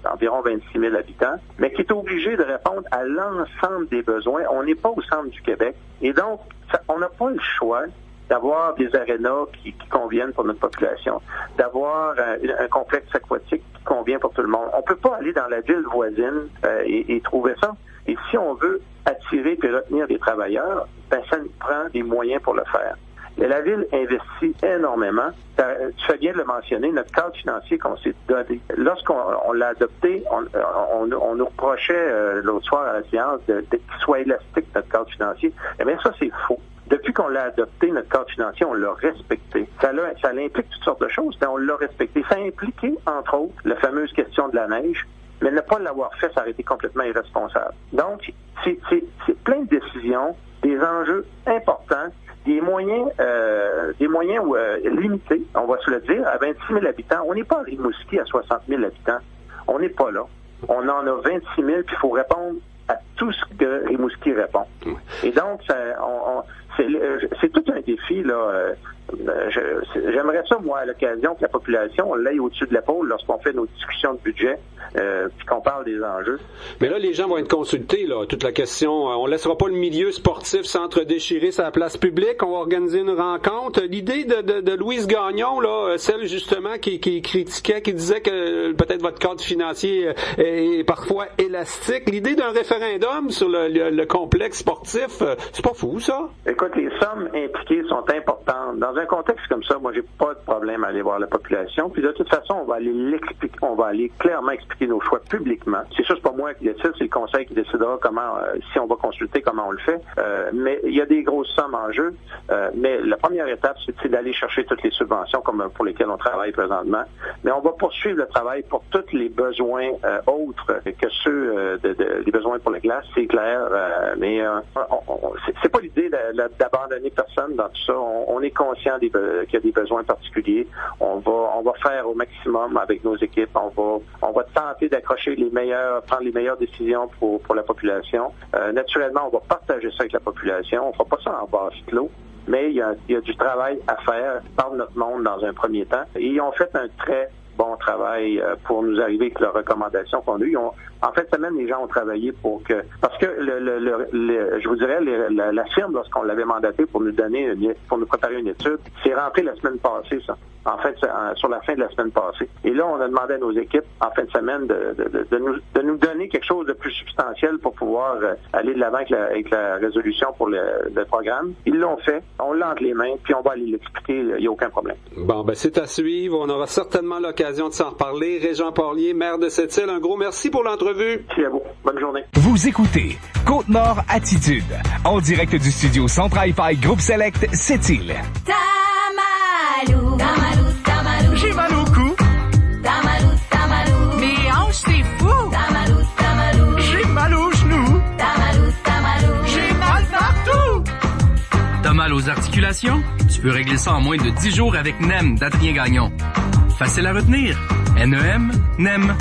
d'environ 26 000 habitants, mais qui est obligée de répondre à l'ensemble des besoins. On n'est pas au centre du Québec. Et donc, on n'a pas le choix d'avoir des arénas qui conviennent pour notre population, d'avoir un complexe aquatique qui convient pour tout le monde. On peut pas aller dans la ville voisine et trouver ça. Et si on veut attirer et retenir des travailleurs, ben ça nous prend des moyens pour le faire. Et la ville investit énormément. Tu fais bien de le mentionner, notre cadre financier qu'on s'est donné. Lorsqu'on l'a adopté, on nous reprochait l'autre soir à la séance qu'il soit élastique, notre cadre financier. Eh bien, ça, c'est faux. Depuis qu'on l'a adopté, notre cadre financier, on l'a respecté. Ça implique toutes sortes de choses, mais on l'a respecté. Ça a impliqué, entre autres, la fameuse question de la neige, mais ne pas l'avoir fait, ça aurait été complètement irresponsable. Donc, c'est plein de décisions, des enjeux importants, des moyens limités, on va se le dire, à 26 000 habitants. On n'est pas à Rimouski à 60 000 habitants. On n'est pas là. On en a 26 000, puis il faut répondre à tout ce que Rimouski répond. Et donc, c'est tout un défi, là. J'aimerais ça, moi, à l'occasion que la population l'aille au-dessus de l'épaule lorsqu'on fait nos discussions de budget, puis qu'on parle des enjeux. Mais là, les gens vont être consultés, là. Toute la question, on laissera pas le milieu sportif s'entre-déchirer sur la place publique. On va organiser une rencontre. L'idée de Louise Gagnon, là, celle justement qui critiquait, qui disait que peut-être votre cadre financier est parfois élastique. L'idée d'un référendum sur le complexe sportif, c'est pas fou, ça? Écoute, les sommes impliquées sont importantes. Dans un contexte comme ça, moi, j'ai pas de problème à aller voir la population. Puis de toute façon, on va aller clairement expliquer nos choix publiquement. C'est sûr, c'est pas moi qui décide, c'est le conseil qui décidera comment, si on va consulter, comment on le fait. Mais il y a des grosses sommes en jeu. Mais la première étape, c'est d'aller chercher toutes les subventions comme pour lesquelles on travaille présentement. Mais on va poursuivre le travail pour tous les besoins autres que ceux des besoins pour les glaces, c'est clair. Mais c'est pas l'idée d'abandonner personne dans tout ça. On est conscient qu'il y a des besoins particuliers. On va faire au maximum avec nos équipes. On va tenter d'accrocher prendre les meilleures décisions pour la population. Naturellement, on va partager ça avec la population. On fera pas ça en vase clos. Mais il y a du travail à faire par notre monde dans un premier temps. Et ils ont fait un très bon travail pour nous arriver avec leurs recommandations qu'on a eues. En fait, cette semaine, les gens ont travaillé parce que je vous dirais, la firme, lorsqu'on l'avait mandaté pour nous préparer une étude, c'est rentré la semaine passée, ça. En fait, sur la fin de la semaine passée. Et là, on a demandé à nos équipes, en fin de semaine, de nous donner quelque chose de plus substantiel pour pouvoir aller de l'avant avec la résolution pour le programme. Ils l'ont fait, on l'a entre les mains, puis on va aller l'expliquer, il n'y a aucun problème. Bon, ben c'est à suivre. On aura certainement l'occasion de s'en reparler. Régent Porlier, maire de Sept-Îles, un gros merci pour l'entrevue. Merci à vous. Bonne journée. Vous écoutez Côte-Nord Attitude, en direct du studio Centre Hi-Fi Groupe Select Sept-Îles. Tamalou, tamalou, tamalou. J'ai mal au cou. Tamalou, tamalou. Mes hanches, c'est fou. Tamalou, tamalou. J'ai mal aux genoux. Tamalou, tamalou. J'ai mal partout. T'as mal aux articulations? Tu peux régler ça en moins de 10 jours avec NEM d'Adrien Gagnon. Facile à retenir. N-E-M, NEM.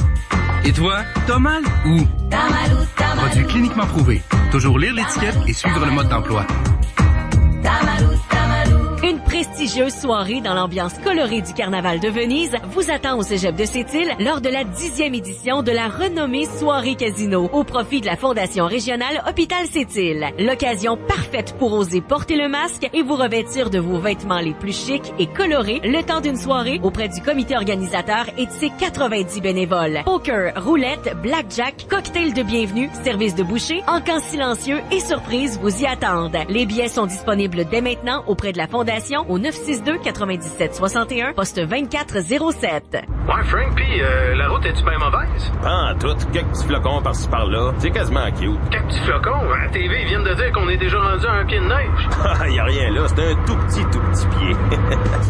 Et toi, t'as mal ou? Tamalou, tamalou. Produit cliniquement prouvé. Toujours lire l'étiquette et suivre le mode d'emploi. Tamalou, tamalou. Une prestigieuse soirée dans l'ambiance colorée du Carnaval de Venise vous attend au Cégep de Sept-Îles lors de la 10e édition de la renommée Soirée Casino au profit de la Fondation régionale Hôpital Sept-Îles. L'occasion parfaite pour oser porter le masque et vous revêtir de vos vêtements les plus chics et colorés le temps d'une soirée auprès du comité organisateur et de ses 90 bénévoles. Poker, roulette, blackjack, cocktail de bienvenue, service de boucher, encans silencieux et surprises vous y attendent. Les billets sont disponibles dès maintenant auprès de la Fondation au 962-9761, poste 2407. Ouais, Frank, pis la route est-tu bien mauvaise? Ah, tout. Quelques petits flocons par-ci par-là. C'est quasiment cute. Quelques petits flocons? À la TV, ils viennent de dire qu'on est déjà rendu à un pied de neige. Ah, y a rien là. C'est un tout petit pied.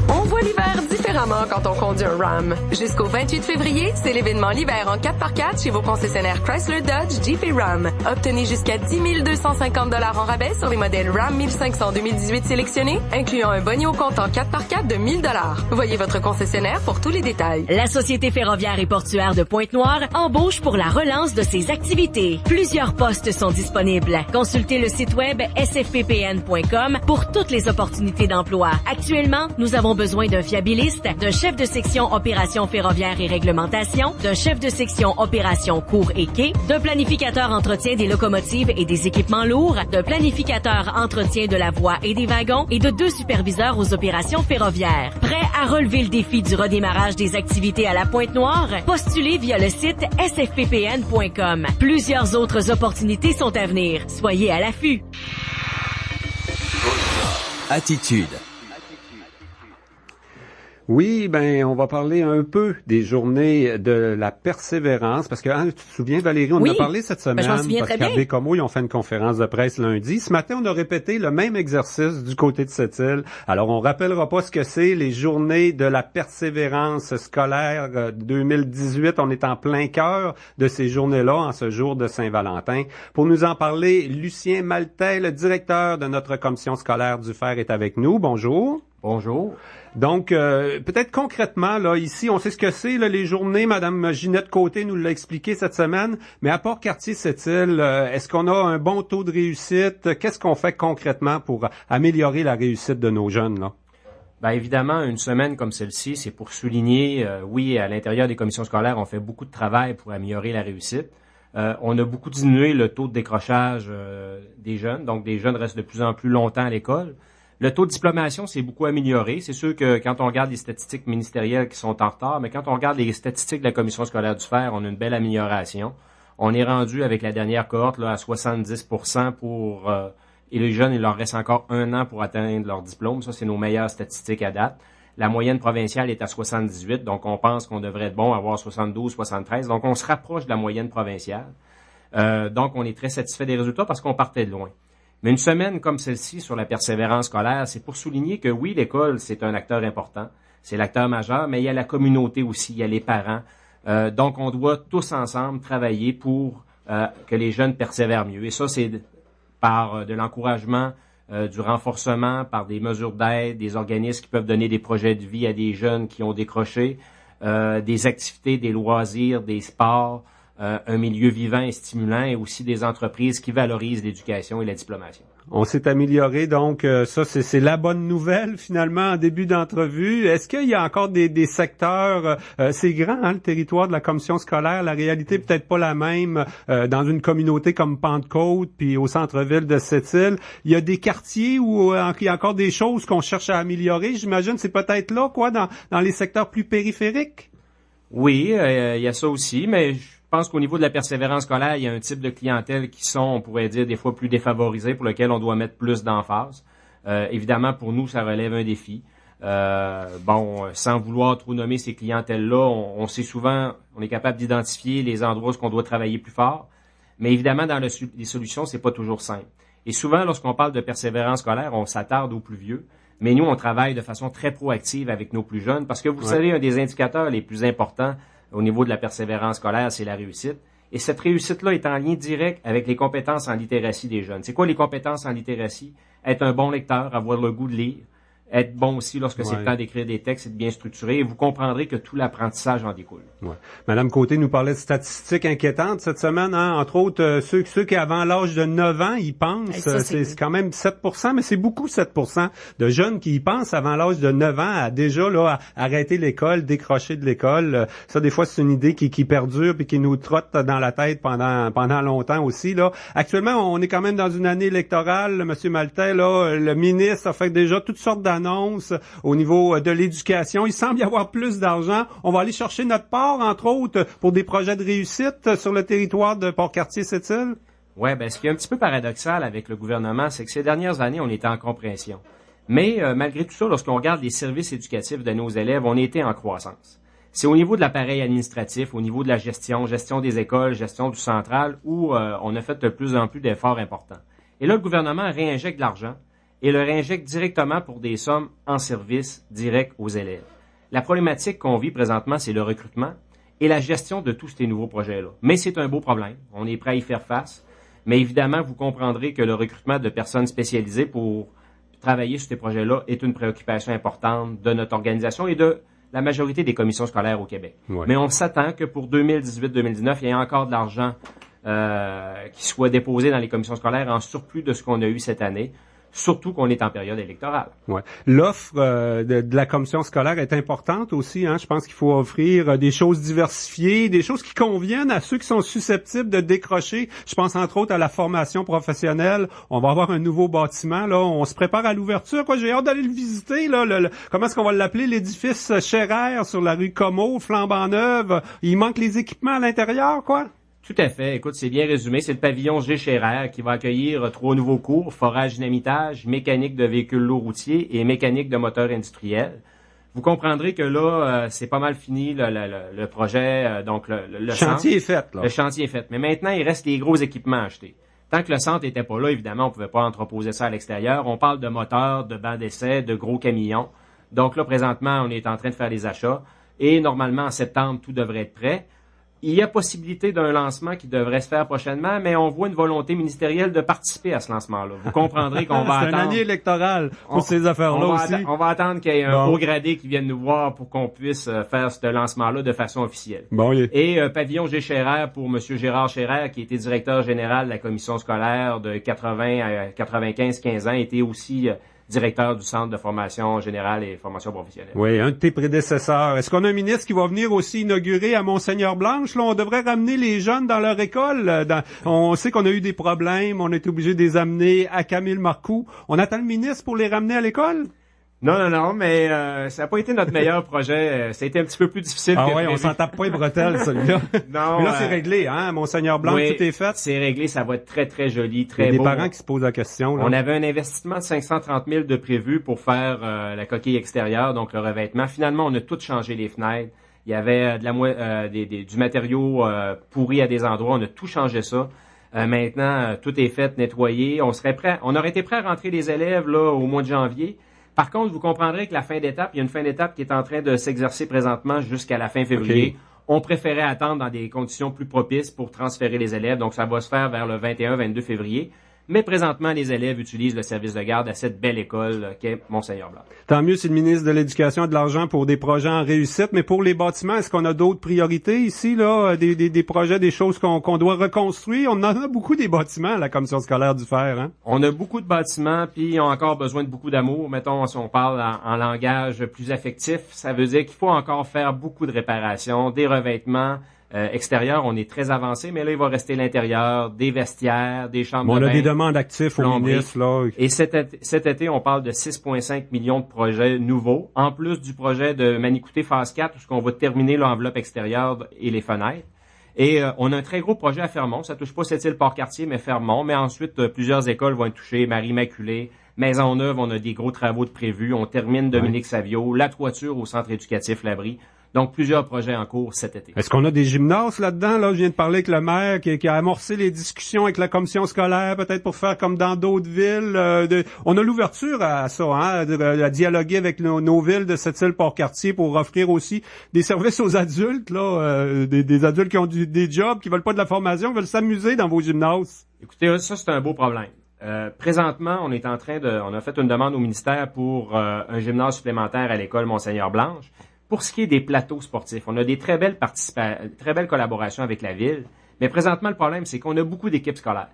On voit l'hiver différemment quand on conduit un Ram. Jusqu'au 28 février, c'est l'événement l'hiver en 4x4 chez vos concessionnaires Chrysler, Dodge, Jeep et Ram. Obtenez jusqu'à 10 250 $ en rabais sur les modèles Ram 1500 2018 sélectionnés, incluant un boni au compte en 4x4 de 1 000 $. Voyez votre concessionnaire pour tous les détails. La Société ferroviaire et portuaire de Pointe-Noire embauche pour la relance de ses activités. Plusieurs postes sont disponibles. Consultez le site web sfppn.com pour toutes les opportunités d'emploi. Actuellement, nous avons besoin d'un fiabiliste, d'un chef de section opérations ferroviaires et réglementation, d'un chef de section opérations cours et quai, d'un planificateur entretien des locomotives et des équipements lourds, d'un planificateur entretien de la voie et des wagons et de 2 superviseurs aux opérations ferroviaires. Prêt à relever le défi du redémarrage des activités à la Pointe-Noire? Postulez via le site sfppn.com. Plusieurs autres opportunités sont à venir. Soyez à l'affût. Attitude. Oui, on va parler un peu des journées de la persévérance, parce que tu te souviens, Valérie, on en a parlé cette semaine, je m'en souviens parce très qu'à bien. Bécomo, ils ont fait une conférence de presse lundi. Ce matin, on a répété le même exercice du côté de Sept-Îles. Alors, on rappellera pas ce que c'est, les journées de la persévérance scolaire 2018. On est en plein cœur de ces journées-là, en ce jour de Saint-Valentin. Pour nous en parler, Lucien Maltais, le directeur de notre commission scolaire du Fer, est avec nous. Bonjour. Bonjour. Donc, peut-être concrètement, là, ici, on sait ce que c'est, là, les journées. Madame Ginette Côté nous l'a expliqué cette semaine. Mais à Port-Cartier-Sept-Îles, est-ce qu'on a un bon taux de réussite? Qu'est-ce qu'on fait concrètement pour améliorer la réussite de nos jeunes, là? Ben évidemment, une semaine comme celle-ci, c'est pour souligner, oui, à l'intérieur des commissions scolaires, on fait beaucoup de travail pour améliorer la réussite. On a beaucoup diminué le taux de décrochage des jeunes. Donc, des jeunes restent de plus en plus longtemps à l'école. Le taux de diplomation s'est beaucoup amélioré. C'est sûr que quand on regarde les statistiques ministérielles qui sont en retard, mais quand on regarde les statistiques de la Commission scolaire du Fer, on a une belle amélioration. On est rendu avec la dernière cohorte là, à 70% pour... et les jeunes, il leur reste encore 1 an pour atteindre leur diplôme. Ça, c'est nos meilleures statistiques à date. La moyenne provinciale est à 78, donc on pense qu'on devrait être bon, avoir 72, 73. Donc, on se rapproche de la moyenne provinciale. Donc, on est très satisfait des résultats parce qu'on partait de loin. Mais une semaine comme celle-ci sur la persévérance scolaire, c'est pour souligner que oui, l'école, c'est un acteur important, c'est l'acteur majeur, mais il y a la communauté aussi, il y a les parents. Donc, on doit tous ensemble travailler pour que les jeunes persévèrent mieux. Et ça, c'est par de l'encouragement, du renforcement, par des mesures d'aide, des organismes qui peuvent donner des projets de vie à des jeunes qui ont décroché, des activités, des loisirs, des sports, un milieu vivant et stimulant et aussi des entreprises qui valorisent l'éducation et la diplomation. On s'est amélioré, donc ça, c'est la bonne nouvelle, finalement, en début d'entrevue. Est-ce qu'il y a encore des secteurs, c'est grand, hein, le territoire de la commission scolaire, la réalité est peut-être pas la même dans une communauté comme Pentecôte, puis au centre-ville de Sept-Îles. Il y a des quartiers où il y a encore des choses qu'on cherche à améliorer, j'imagine, c'est peut-être là, quoi, dans les secteurs plus périphériques? Oui, il y a ça aussi, mais je pense qu'au niveau de la persévérance scolaire, il y a un type de clientèle qui sont, on pourrait dire, des fois plus défavorisés, pour lequel on doit mettre plus d'emphase. Évidemment, pour nous, ça relève un défi. Sans vouloir trop nommer ces clientèles-là, on sait souvent, on est capable d'identifier les endroits où on doit travailler plus fort. Mais évidemment, dans les solutions, c'est pas toujours simple. Et souvent, lorsqu'on parle de persévérance scolaire, on s'attarde aux plus vieux. Mais nous, on travaille de façon très proactive avec nos plus jeunes parce que vous savez, un des indicateurs les plus importants au niveau de la persévérance scolaire, c'est la réussite. Et cette réussite-là est en lien direct avec les compétences en littératie des jeunes. C'est quoi les compétences en littératie? Être un bon lecteur, avoir le goût de lire, être bon aussi lorsque c'est le temps d'écrire des textes et de bien structurer. Et vous comprendrez que tout l'apprentissage en découle. Ouais. Madame Côté nous parlait de statistiques inquiétantes cette semaine, hein? Entre autres, ceux qui avant l'âge de 9 ans, ils pensent, c'est quand même 7%, mais c'est beaucoup 7% de jeunes qui y pensent avant l'âge de 9 ans à déjà là à arrêter l'école, décrocher de l'école. Ça, des fois, c'est une idée qui perdure puis qui nous trotte dans la tête pendant longtemps aussi. Là, actuellement, on est quand même dans une année électorale. Monsieur Maltais, là, le ministre a fait déjà toutes sortes d'annonces au niveau de l'éducation. Il semble y avoir plus d'argent. On va aller chercher notre part, entre autres, pour des projets de réussite sur le territoire de Port-Cartier-Sept-Îles? Oui, ce qui est un petit peu paradoxal avec le gouvernement, c'est que ces dernières années, on était en compression. Mais malgré tout ça, lorsqu'on regarde les services éducatifs de nos élèves, on était en croissance. C'est au niveau de l'appareil administratif, au niveau de la gestion des écoles, gestion du central, où on a fait de plus en plus d'efforts importants. Et là, le gouvernement réinjecte de l'argent et le réinjecte directement pour des sommes en service direct aux élèves. La problématique qu'on vit présentement, c'est le recrutement et la gestion de tous ces nouveaux projets-là. Mais c'est un beau problème. On est prêt à y faire face. Mais évidemment, vous comprendrez que le recrutement de personnes spécialisées pour travailler sur ces projets-là est une préoccupation importante de notre organisation et de la majorité des commissions scolaires au Québec. Ouais. Mais on s'attend que pour 2018-2019, il y ait encore de l'argent qui soit déposé dans les commissions scolaires en surplus de ce qu'on a eu cette année. Surtout qu'on est en période électorale. Ouais. L'offre de la commission scolaire est importante aussi. Je pense qu'il faut offrir des choses diversifiées, des choses qui conviennent à ceux qui sont susceptibles de décrocher. Je pense entre autres à la formation professionnelle. On va avoir un nouveau bâtiment. Là, on se prépare à l'ouverture. J'ai hâte d'aller le visiter. Là, comment est-ce qu'on va l'appeler? L'édifice Scherer sur la rue Comeau, flambant neuve. Il manque les équipements à l'intérieur, quoi. Tout à fait. Écoute, c'est bien résumé. C'est le pavillon G. Scherer qui va accueillir 3 nouveaux cours, forage dynamitage, mécanique de véhicules lourds routiers et mécanique de moteurs industriels. Vous comprendrez que là, c'est pas mal fini le projet. Donc le chantier centre, est fait. Là. Le chantier est fait. Mais maintenant, il reste les gros équipements à acheter. Tant que le centre était pas là, évidemment, on pouvait pas entreposer ça à l'extérieur. On parle de moteurs, de bancs d'essai, de gros camions. Donc là, présentement, on est en train de faire les achats. Et normalement, en septembre, tout devrait être prêt. Il y a possibilité d'un lancement qui devrait se faire prochainement, mais on voit une volonté ministérielle de participer à ce lancement-là. Vous comprendrez qu'on va attendre... C'est une année électorale pour ces affaires-là aussi. On va attendre qu'il y ait un haut gradé qui vienne nous voir pour qu'on puisse faire ce lancement-là de façon officielle. Et pavillon G. Scherer pour M. Gérard Scherer, qui était directeur général de la commission scolaire de 80 à 95-15 ans, était aussi... directeur du Centre de formation générale et formation professionnelle. Oui, un de tes prédécesseurs. Est-ce qu'on a un ministre qui va venir aussi inaugurer à Monseigneur-Blanche? Là, on devrait ramener les jeunes dans leur école. On sait qu'on a eu des problèmes, on est obligé de les amener à Camille-Marcoux. On attend le ministre pour les ramener à l'école? Non, mais ça n'a pas été notre meilleur projet. Ça a été un petit peu plus difficile que prévu. On s'en tape pas les bretelles, celui-là. Non. Mais là, c'est réglé, Monseigneur-Blanc, oui, tout est fait. C'est réglé, ça va être très, très joli, très beau. Il y a des parents qui se posent la question. Là. On avait un investissement de 530 000 de prévu pour faire la coquille extérieure, donc le revêtement. Finalement, on a tout changé les fenêtres. Il y avait du matériau pourri à des endroits. On a tout changé ça. Maintenant, tout est fait, nettoyé. On aurait été prêt à rentrer les élèves là au mois de janvier. Par contre, vous comprendrez que il y a une fin d'étape qui est en train de s'exercer présentement jusqu'à la fin février. Okay. On préférait attendre dans des conditions plus propices pour transférer les élèves. Donc, ça va se faire vers le 21-22 février. Mais présentement, les élèves utilisent le service de garde à cette belle école qu'est Monseigneur-Blanc. Tant mieux si le ministre de l'Éducation a de l'argent pour des projets en réussite. Mais pour les bâtiments, est-ce qu'on a d'autres priorités ici, là, des projets, des choses qu'on doit reconstruire? On en a beaucoup des bâtiments à la Commission scolaire du Fer. On a beaucoup de bâtiments, puis ils ont encore besoin de beaucoup d'amour. Mettons, si on parle en langage plus affectif, ça veut dire qu'il faut encore faire beaucoup de réparations, des revêtements. Extérieur, on est très avancé, mais là, il va rester l'intérieur, des vestiaires, des chambres de bain. On a des demandes actives au ministre, là. Et cet été, on parle de 6,5 millions de projets nouveaux, en plus du projet de Manicouté phase 4, où on va terminer l'enveloppe extérieure et les fenêtres. Et on a un très gros projet à Fermont. Ça touche pas Sept-Îles-Port-Cartier, mais Fermont. Mais ensuite, plusieurs écoles vont être touchées. Marie-Immaculée, Maisonneuve, on a des gros travaux de prévus. On termine Dominique Savio, la toiture au centre éducatif Labrie. Donc, plusieurs projets en cours cet été. Est-ce qu'on a des gymnases là-dedans? Là, je viens de parler avec le maire qui a amorcé les discussions avec la commission scolaire, peut-être pour faire comme dans d'autres villes. On a l'ouverture à ça, à dialoguer avec nos villes de Sept-Îles-Port-Cartier pour offrir aussi des services aux adultes, là, des adultes qui ont des jobs, qui veulent pas de la formation, qui veulent s'amuser dans vos gymnases. Écoutez, ça, c'est un beau problème. Présentement, on a fait une demande au ministère pour un gymnase supplémentaire à l'école Monseigneur-Blanche. Pour ce qui est des plateaux sportifs, on a des très belles collaborations avec la ville, mais présentement, le problème, c'est qu'on a beaucoup d'équipes scolaires.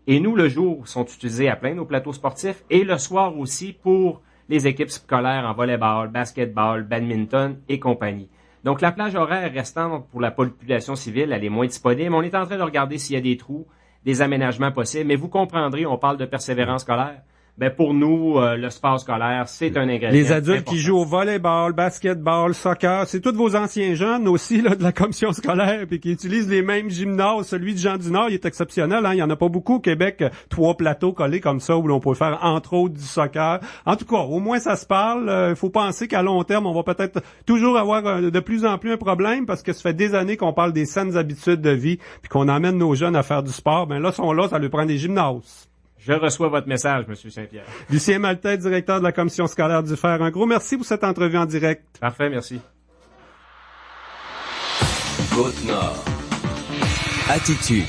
Et nous, le jour, sont utilisés à plein nos plateaux sportifs, et le soir aussi pour les équipes scolaires en volleyball, basketball, badminton et compagnie. Donc, la plage horaire restant pour la population civile, elle est moins disponible. On est en train de regarder s'il y a des trous, des aménagements possibles, mais vous comprendrez, on parle de persévérance scolaire. Ben pour nous, le sport scolaire, c'est un ingrédient. Les adultes important. qui jouent au volleyball, basketball, soccer, c'est tous vos anciens jeunes aussi là de la commission scolaire puis qui utilisent les mêmes gymnases. Celui de Jean du Nord, il est exceptionnel. Il y en a pas beaucoup au Québec, 3 plateaux collés comme ça où l'on peut faire entre autres du soccer. En tout cas, au moins ça se parle. Il faut penser qu'à long terme, on va peut-être toujours avoir de plus en plus un problème parce que ça fait des années qu'on parle des saines habitudes de vie puis qu'on emmène nos jeunes à faire du sport. Ben là, sont là, ça leur prend des gymnases. Je reçois votre message, M. Saint-Pierre. Lucien Maltais, directeur de la Commission scolaire du Fer. Un gros merci pour cette entrevue en direct. Parfait, merci. Côte-Nord. Attitude.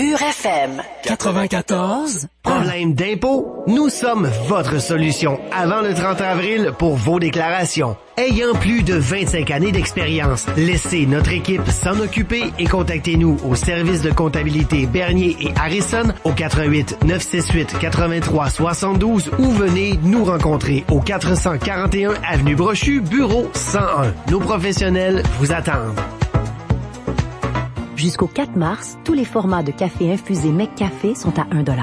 Pure FM 94. Problème d'impôt? Nous sommes votre solution avant le 30 avril pour vos déclarations. Ayant plus de 25 années d'expérience, laissez notre équipe s'en occuper et contactez-nous au service de comptabilité Bernier et Harrison au 88 968 83 72 ou venez nous rencontrer au 441 avenue Brochu, bureau 101. Nos professionnels vous attendent. Jusqu'au 4 mars, tous les formats de café infusé McCafé sont à 1 $.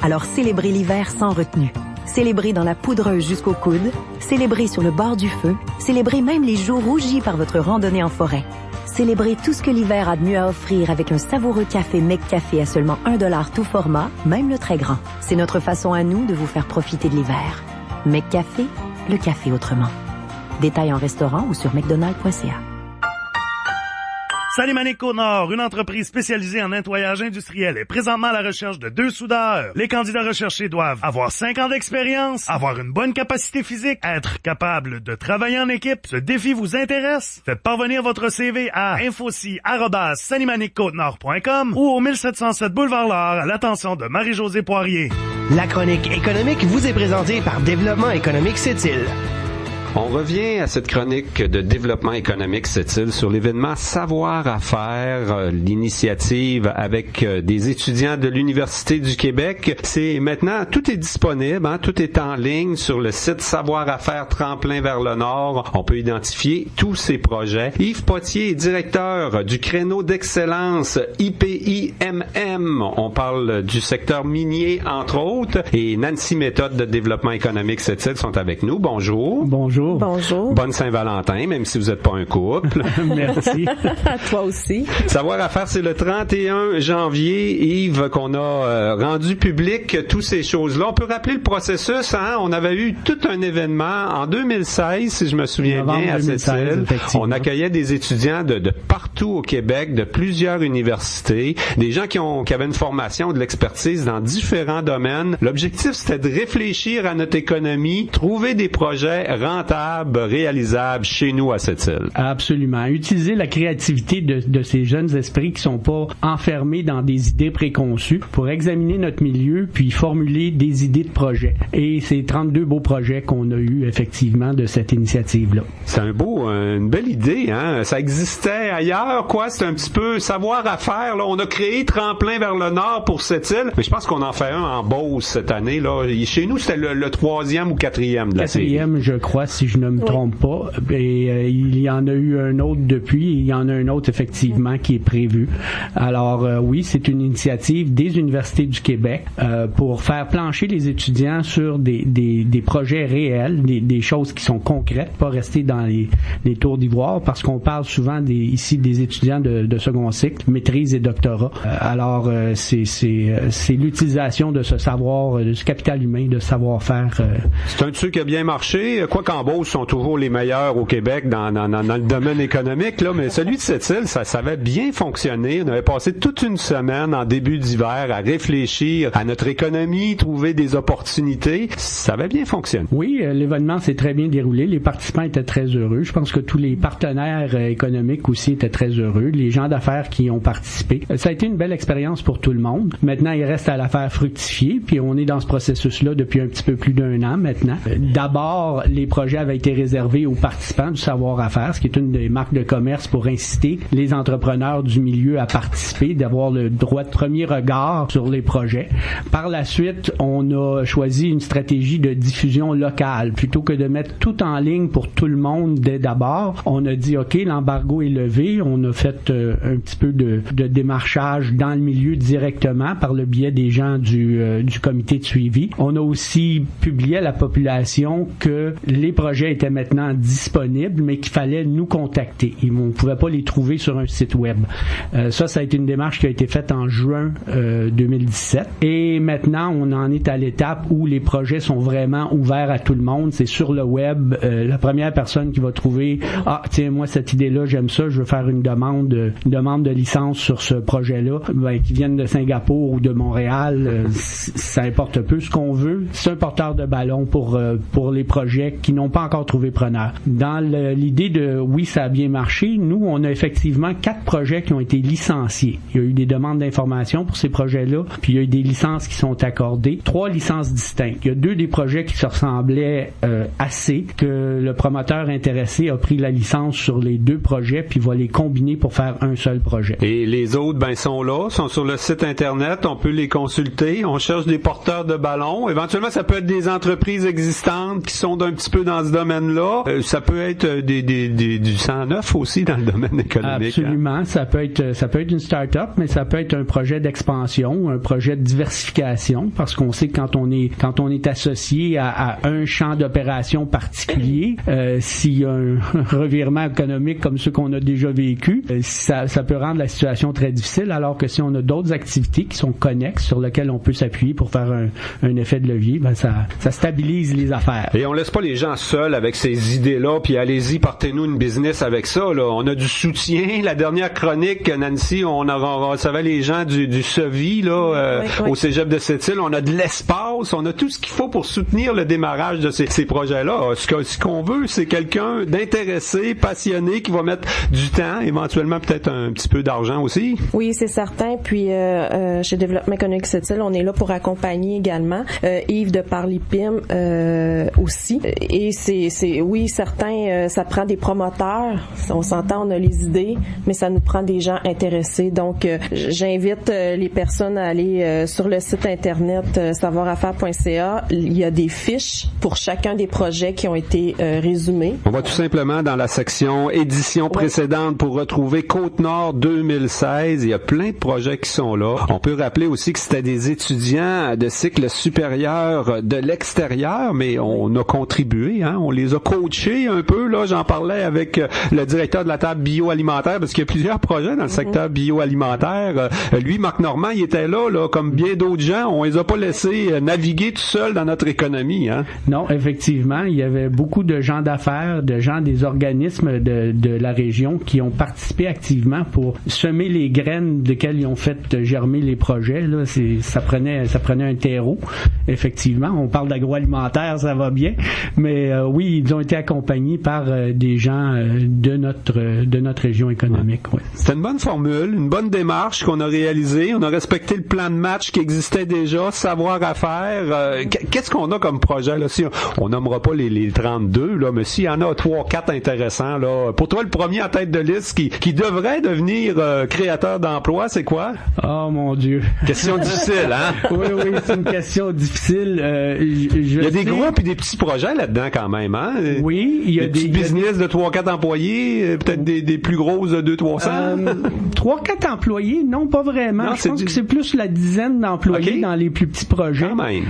Alors célébrez l'hiver sans retenue. Célébrez dans la poudreuse jusqu'au coude, célébrez sur le bord du feu, célébrez même les joues rougies par votre randonnée en forêt. Célébrez tout ce que l'hiver a de mieux à offrir avec un savoureux café McCafé à seulement 1 $ tout format, même le très grand. C'est notre façon à nous de vous faire profiter de l'hiver. McCafé, le café autrement. Détails en restaurant ou sur mcdonald.ca. Salimanic Côte-Nord, une entreprise spécialisée en nettoyage industriel, est présentement à la recherche de 2 soudeurs. Les candidats recherchés doivent avoir 5 ans d'expérience, avoir une bonne capacité physique, être capable de travailler en équipe. Ce défi vous intéresse? Faites parvenir votre CV à infoci@salimaniccotenord.com ou au 1707 Boulevard L'Or à l'attention de Marie-Josée Poirier. La chronique économique vous est présentée par Développement économique Sept-Îles. On revient à cette chronique de développement économique Sept-Îles sur l'événement Savoir à faire, l'initiative avec des étudiants de l'Université du Québec. C'est maintenant, tout est disponible, tout est en ligne sur le site Savoir à faire Tremplin vers le Nord. On peut identifier tous ces projets. Yves Potier est directeur du créneau d'excellence IPIMM. On parle du secteur minier, entre autres. Et Nancy Méthode de développement économique Sept-Îles sont avec nous. Bonjour. Bonjour. Bonjour. Bonne Saint-Valentin, même si vous n'êtes pas un couple. Merci. Toi aussi. Savoir à faire, c'est le 31 janvier, Yves, qu'on a rendu public toutes ces choses-là. On peut rappeler le processus, On avait eu tout un événement en 2016, si je me souviens bien, à Sept-Îles. On accueillait des étudiants de partout au Québec, de plusieurs universités, des gens qui avaient une formation, de l'expertise dans différents domaines. L'objectif, c'était de réfléchir à notre économie, trouver des projets rentables, réalisables chez nous à Sept-Îles. Absolument. Utiliser la créativité de ces jeunes esprits qui sont pas enfermés dans des idées préconçues pour examiner notre milieu puis formuler des idées de projets. Et c'est 32 beaux projets qu'on a eu effectivement de cette initiative-là. C'est une belle idée, Ça existait ailleurs, quoi. C'est un petit peu savoir à faire, là. On a créé Tremplin vers le Nord pour Sept-Îles, mais je pense qu'on en fait un en Beauce cette année, là. Chez nous, c'était le 3e ou 4e de la série. 4e, je crois, si je ne me trompe pas. Et il y en a eu un autre depuis, et il y en a un autre effectivement qui est prévu. Alors oui, c'est une initiative des universités du Québec pour faire plancher les étudiants sur des projets réels, des choses qui sont concrètes, pas rester dans les tours d'ivoire, parce qu'on parle souvent ici des étudiants de second cycle, maîtrise et doctorat. Alors c'est l'utilisation de ce savoir, de ce capital humain, de savoir-faire. C'est un de ceux qui a bien marché, quoi qu'en Beauce sont toujours les meilleurs au Québec dans le domaine économique, là, mais celui de Sept-Îles, ça avait bien fonctionné. On avait passé toute une semaine en début d'hiver à réfléchir à notre économie, trouver des opportunités. Ça avait bien fonctionné. Oui, l'événement s'est très bien déroulé. Les participants étaient très heureux. Je pense que tous les partenaires économiques aussi étaient très heureux. Les gens d'affaires qui ont participé. Ça a été une belle expérience pour tout le monde. Maintenant, il reste à la faire fructifier, puis on est dans ce processus-là depuis un petit peu plus d'1 an maintenant. D'abord, les projets avaient été réservés aux participants du savoir-à-faire, ce qui est une des marques de commerce pour inciter les entrepreneurs du milieu à participer, d'avoir le droit de premier regard sur les projets. Par la suite, on a choisi une stratégie de diffusion locale. Plutôt que de mettre tout en ligne pour tout le monde dès d'abord, on a dit, OK, l'embargo est levé. On a fait un petit peu de démarchage dans le milieu directement par le biais des gens du comité de suivi. On a aussi publié à la population que les projets étaient maintenant disponibles, mais qu'il fallait nous contacter. Et on ne pouvait pas les trouver sur un site web. Ça a été une démarche qui a été faite en juin 2017. Et maintenant, on en est à l'étape où les projets sont vraiment ouverts à tout le monde. C'est sur le web. La première personne qui va trouver « Ah, tiens, moi, cette idée-là, j'aime ça, je veux faire une demande de licence sur ce projet-là. » Qui viennent de Singapour ou de Montréal, ça importe peu. Ce qu'on veut, c'est un porteur de ballon pour les projets qui n'ont pas encore trouvé preneur. Dans l'idée de oui, ça a bien marché, nous, on a effectivement 4 projets qui ont été licenciés. Il y a eu des demandes d'information pour ces projets-là, puis il y a eu des licences qui sont accordées. 3 licences distinctes. Il y a 2 des projets qui se ressemblaient assez, que le promoteur intéressé a pris la licence sur les 2 projets, puis va les combiner pour faire un seul projet. Et les autres, sont là, sont sur le site Internet, on peut les consulter, on cherche des porteurs de ballons. Éventuellement, ça peut être des entreprises existantes qui sont un petit peu dans ce domaine-là. Ça peut être du sang neuf aussi dans le domaine économique. Absolument. Hein? Ça peut être une start-up, mais ça peut être un projet d'expansion, un projet de diversification, parce qu'on sait que quand on est associé à un champ d'opération particulier, s'il y a un revirement économique comme ceux qu'on a déjà vécu, ça peut rendre la situation très difficile, alors que si on a d'autres activités qui sont connexes sur lesquelles on peut s'appuyer pour faire un effet de levier, ça stabilise les affaires. Et on laisse pas les gens seuls avec ces idées-là, puis allez-y, partez-nous une business avec ça. Là. On a du soutien. La dernière chronique, Nancy, on recevait les gens du SEVI là, au Cégep de Sept-Îles. On a de l'espace, on a tout ce qu'il faut pour soutenir le démarrage de ces projets-là. Ce qu'on veut, c'est quelqu'un d'intéressé, passionné, qui va mettre du temps, éventuellement peut-être un petit peu d'argent aussi. Oui, c'est certain. Puis chez Développement économique Sept-Îles, on est là pour accompagner également. Yves de Parlipim aussi. Et c'est oui, certain, ça prend des promoteurs. On s'entend, on a les idées, mais ça nous prend des gens intéressés. Donc, j'invite les personnes à aller sur le site internet savoiraffaires.ca. Il y a des fiches pour chacun des projets qui ont été résumés. On va tout simplement dans la section édition précédente pour retrouver Côte-Nord 2016. Il y a plein de projets qui sont là. On peut rappeler aussi que c'était des étudiants de cycle supérieur de l'extérieur, mais on a contribué, hein. On les a coachés un peu, là. J'en parlais avec le directeur de la table bioalimentaire, parce qu'il y a plusieurs projets dans le secteur bioalimentaire. Lui, Marc Normand, il était là, comme bien d'autres gens. On les a pas laissés naviguer tout seuls dans notre économie, hein. Non, effectivement, il y avait beaucoup de gens d'affaires, de gens des organismes de la région qui ont participé activement pour semer les graines desquelles ils ont fait germer les projets. Là, ça prenait un terreau. Effectivement, on parle d'agroalimentaire, ça va bien, mais oui, ils ont été accompagnés par des gens de notre région économique. Ouais. C'était une bonne formule, une bonne démarche qu'on a réalisée. On a respecté le plan de match qui existait déjà, savoir à faire. Qu'est-ce qu'on a comme projet là? Si on nommera pas les 32 là, mais s'il y en a 3 4 intéressants là, pour toi le premier en tête de liste qui devrait devenir créateur d'emplois, c'est quoi? Oh mon Dieu. Question difficile, hein? Oui, c'est une question difficile. Il y a des gros et des petits projets là-dedans quand même, hein? Oui, il y a des business de 3-4 employés, peut-être des plus grosses de 200-300. 3-4 employés, non, pas vraiment. Non, je pense que c'est plus la dizaine d'employés dans les plus petits projets. Quand même.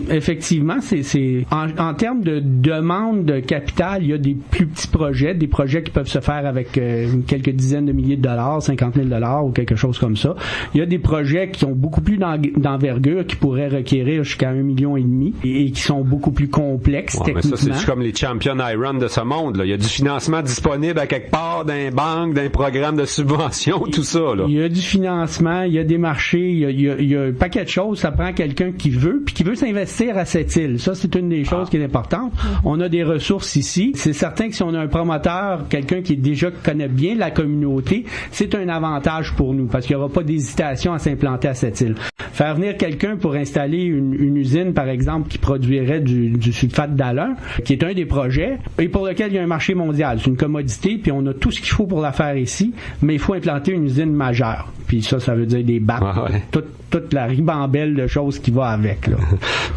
Effectivement, c'est en termes de demande de capital, il y a des plus petits projets, des projets qui peuvent se faire avec quelques dizaines de milliers de dollars, 50 000 $ ou quelque chose comme ça. Il y a des projets qui ont beaucoup plus d'envergure, qui pourraient requérir jusqu'à 1,5 million et qui sont beaucoup plus complexes techniquement. Mais ça, c'est comme les Champion Iron de ce monde, là. Il y a du financement disponible à quelque part, d'un banque, d'un programme de subvention, tout ça, là. Il y a du financement, il y a des marchés, il y a un paquet de choses. Ça prend quelqu'un qui veut s'investir à cette île. Ça, c'est une des choses qui est importante. On a des ressources ici. C'est certain que si on a un promoteur, quelqu'un qui connaît bien la communauté, c'est un avantage pour nous parce qu'il n'y aura pas d'hésitation à s'implanter à cette île. Faire venir quelqu'un pour installer une usine, par exemple, qui produirait du sulfate d'alun, qui est un des projets, et pour lequel il y a un marché mondial. C'est une commodité, puis on a tout ce qu'il faut pour la faire ici, mais il faut implanter une usine majeure. Puis ça veut dire des bacs, toute la ribambelle de choses qui va avec, là.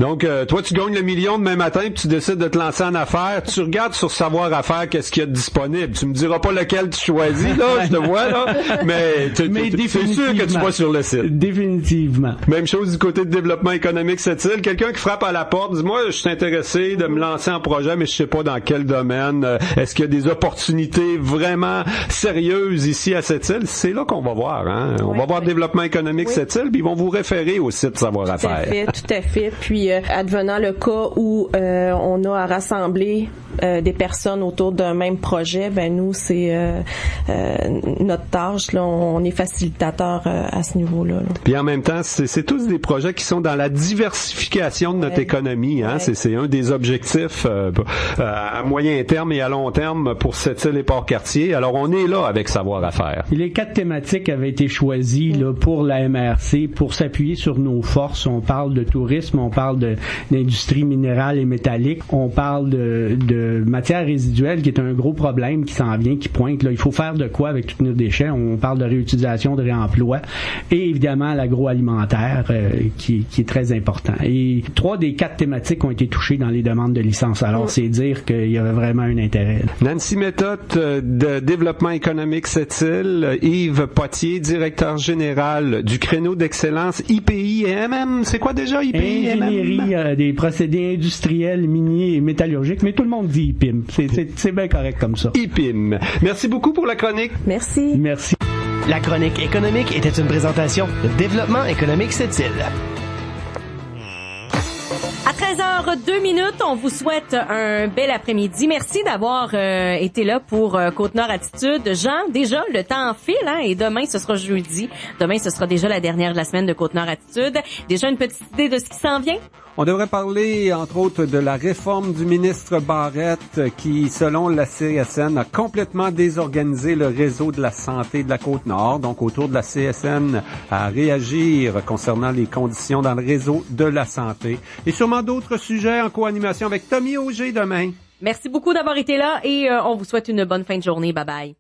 Donc, toi, tu gagnes le million demain matin, puis tu décides de te lancer en affaires. Tu regardes sur savoir-affaires qu'est-ce qu'il y a de disponible. Tu me diras pas lequel tu choisis, là, je te vois, là, mais c'est sûr que tu vas sur le site. Définitivement. Même chose du côté de développement économique Sept-Îles. Quelqu'un qui frappe à la porte, dis-moi, je suis intéressé de me lancer en projet, mais je sais pas dans quel domaine. Est-ce qu'il y a des opportunités vraiment sérieuses ici à Sept-Îles? C'est là qu'on va voir, hein. On va voir développement économique Sept-Îles, puis ils vont vous référer au site Savoir-à-faire. Tout à fait. Puis, advenant le cas où on a à rassembler des personnes autour d'un même projet, ben nous, c'est notre tâche. Là, on est facilitateur à ce niveau-là. Puis en même temps, c'est c'est tous des projets qui sont dans la diversification de notre économie. Hein? C'est un des objectifs à moyen terme et à long terme pour Sept-Îles et Port-Cartier. Alors, on est là avec Savoir à faire. Les 4 thématiques avaient été choisies là, pour la MRC pour s'appuyer sur nos forces. On parle de tourisme, on parle d'industrie minérale et métallique, on parle de matières résiduelles qui est un gros problème qui s'en vient, qui pointe. Là, il faut faire de quoi avec tous nos déchets. On parle de réutilisation, de réemploi et évidemment l'agroalimentaire qui est très important. Et 3 des 4 thématiques ont été touchées dans les demandes de licence. Alors, c'est dire qu'il y avait vraiment un intérêt. Nancy Méthode de Développement économique Sept-Îles, Yves Potier, directeur général du créneau d'excellence IPI-MM. C'est quoi déjà IPI-MM? Ingénierie des procédés industriels, miniers et métallurgiques, mais tout le monde dit IPIM. C'est bien correct comme ça. IPIM. Merci beaucoup pour la chronique. Merci. Merci. La chronique économique était une présentation de Développement économique Sept-Îles. À 13h02, on vous souhaite un bel après-midi. Merci d'avoir été là pour Côte-Nord Attitude. Jean, déjà, le temps file, hein, et demain, ce sera jeudi. Demain, ce sera déjà la dernière de la semaine de Côte-Nord Attitude. Déjà une petite idée de ce qui s'en vient? On devrait parler, entre autres, de la réforme du ministre Barrette qui, selon la CSN, a complètement désorganisé le réseau de la santé de la Côte-Nord. Donc, autour de la CSN à réagir concernant les conditions dans le réseau de la santé. Et sûrement d'autres sujets en co-animation avec Tommy Auger demain. Merci beaucoup d'avoir été là et on vous souhaite une bonne fin de journée. Bye bye.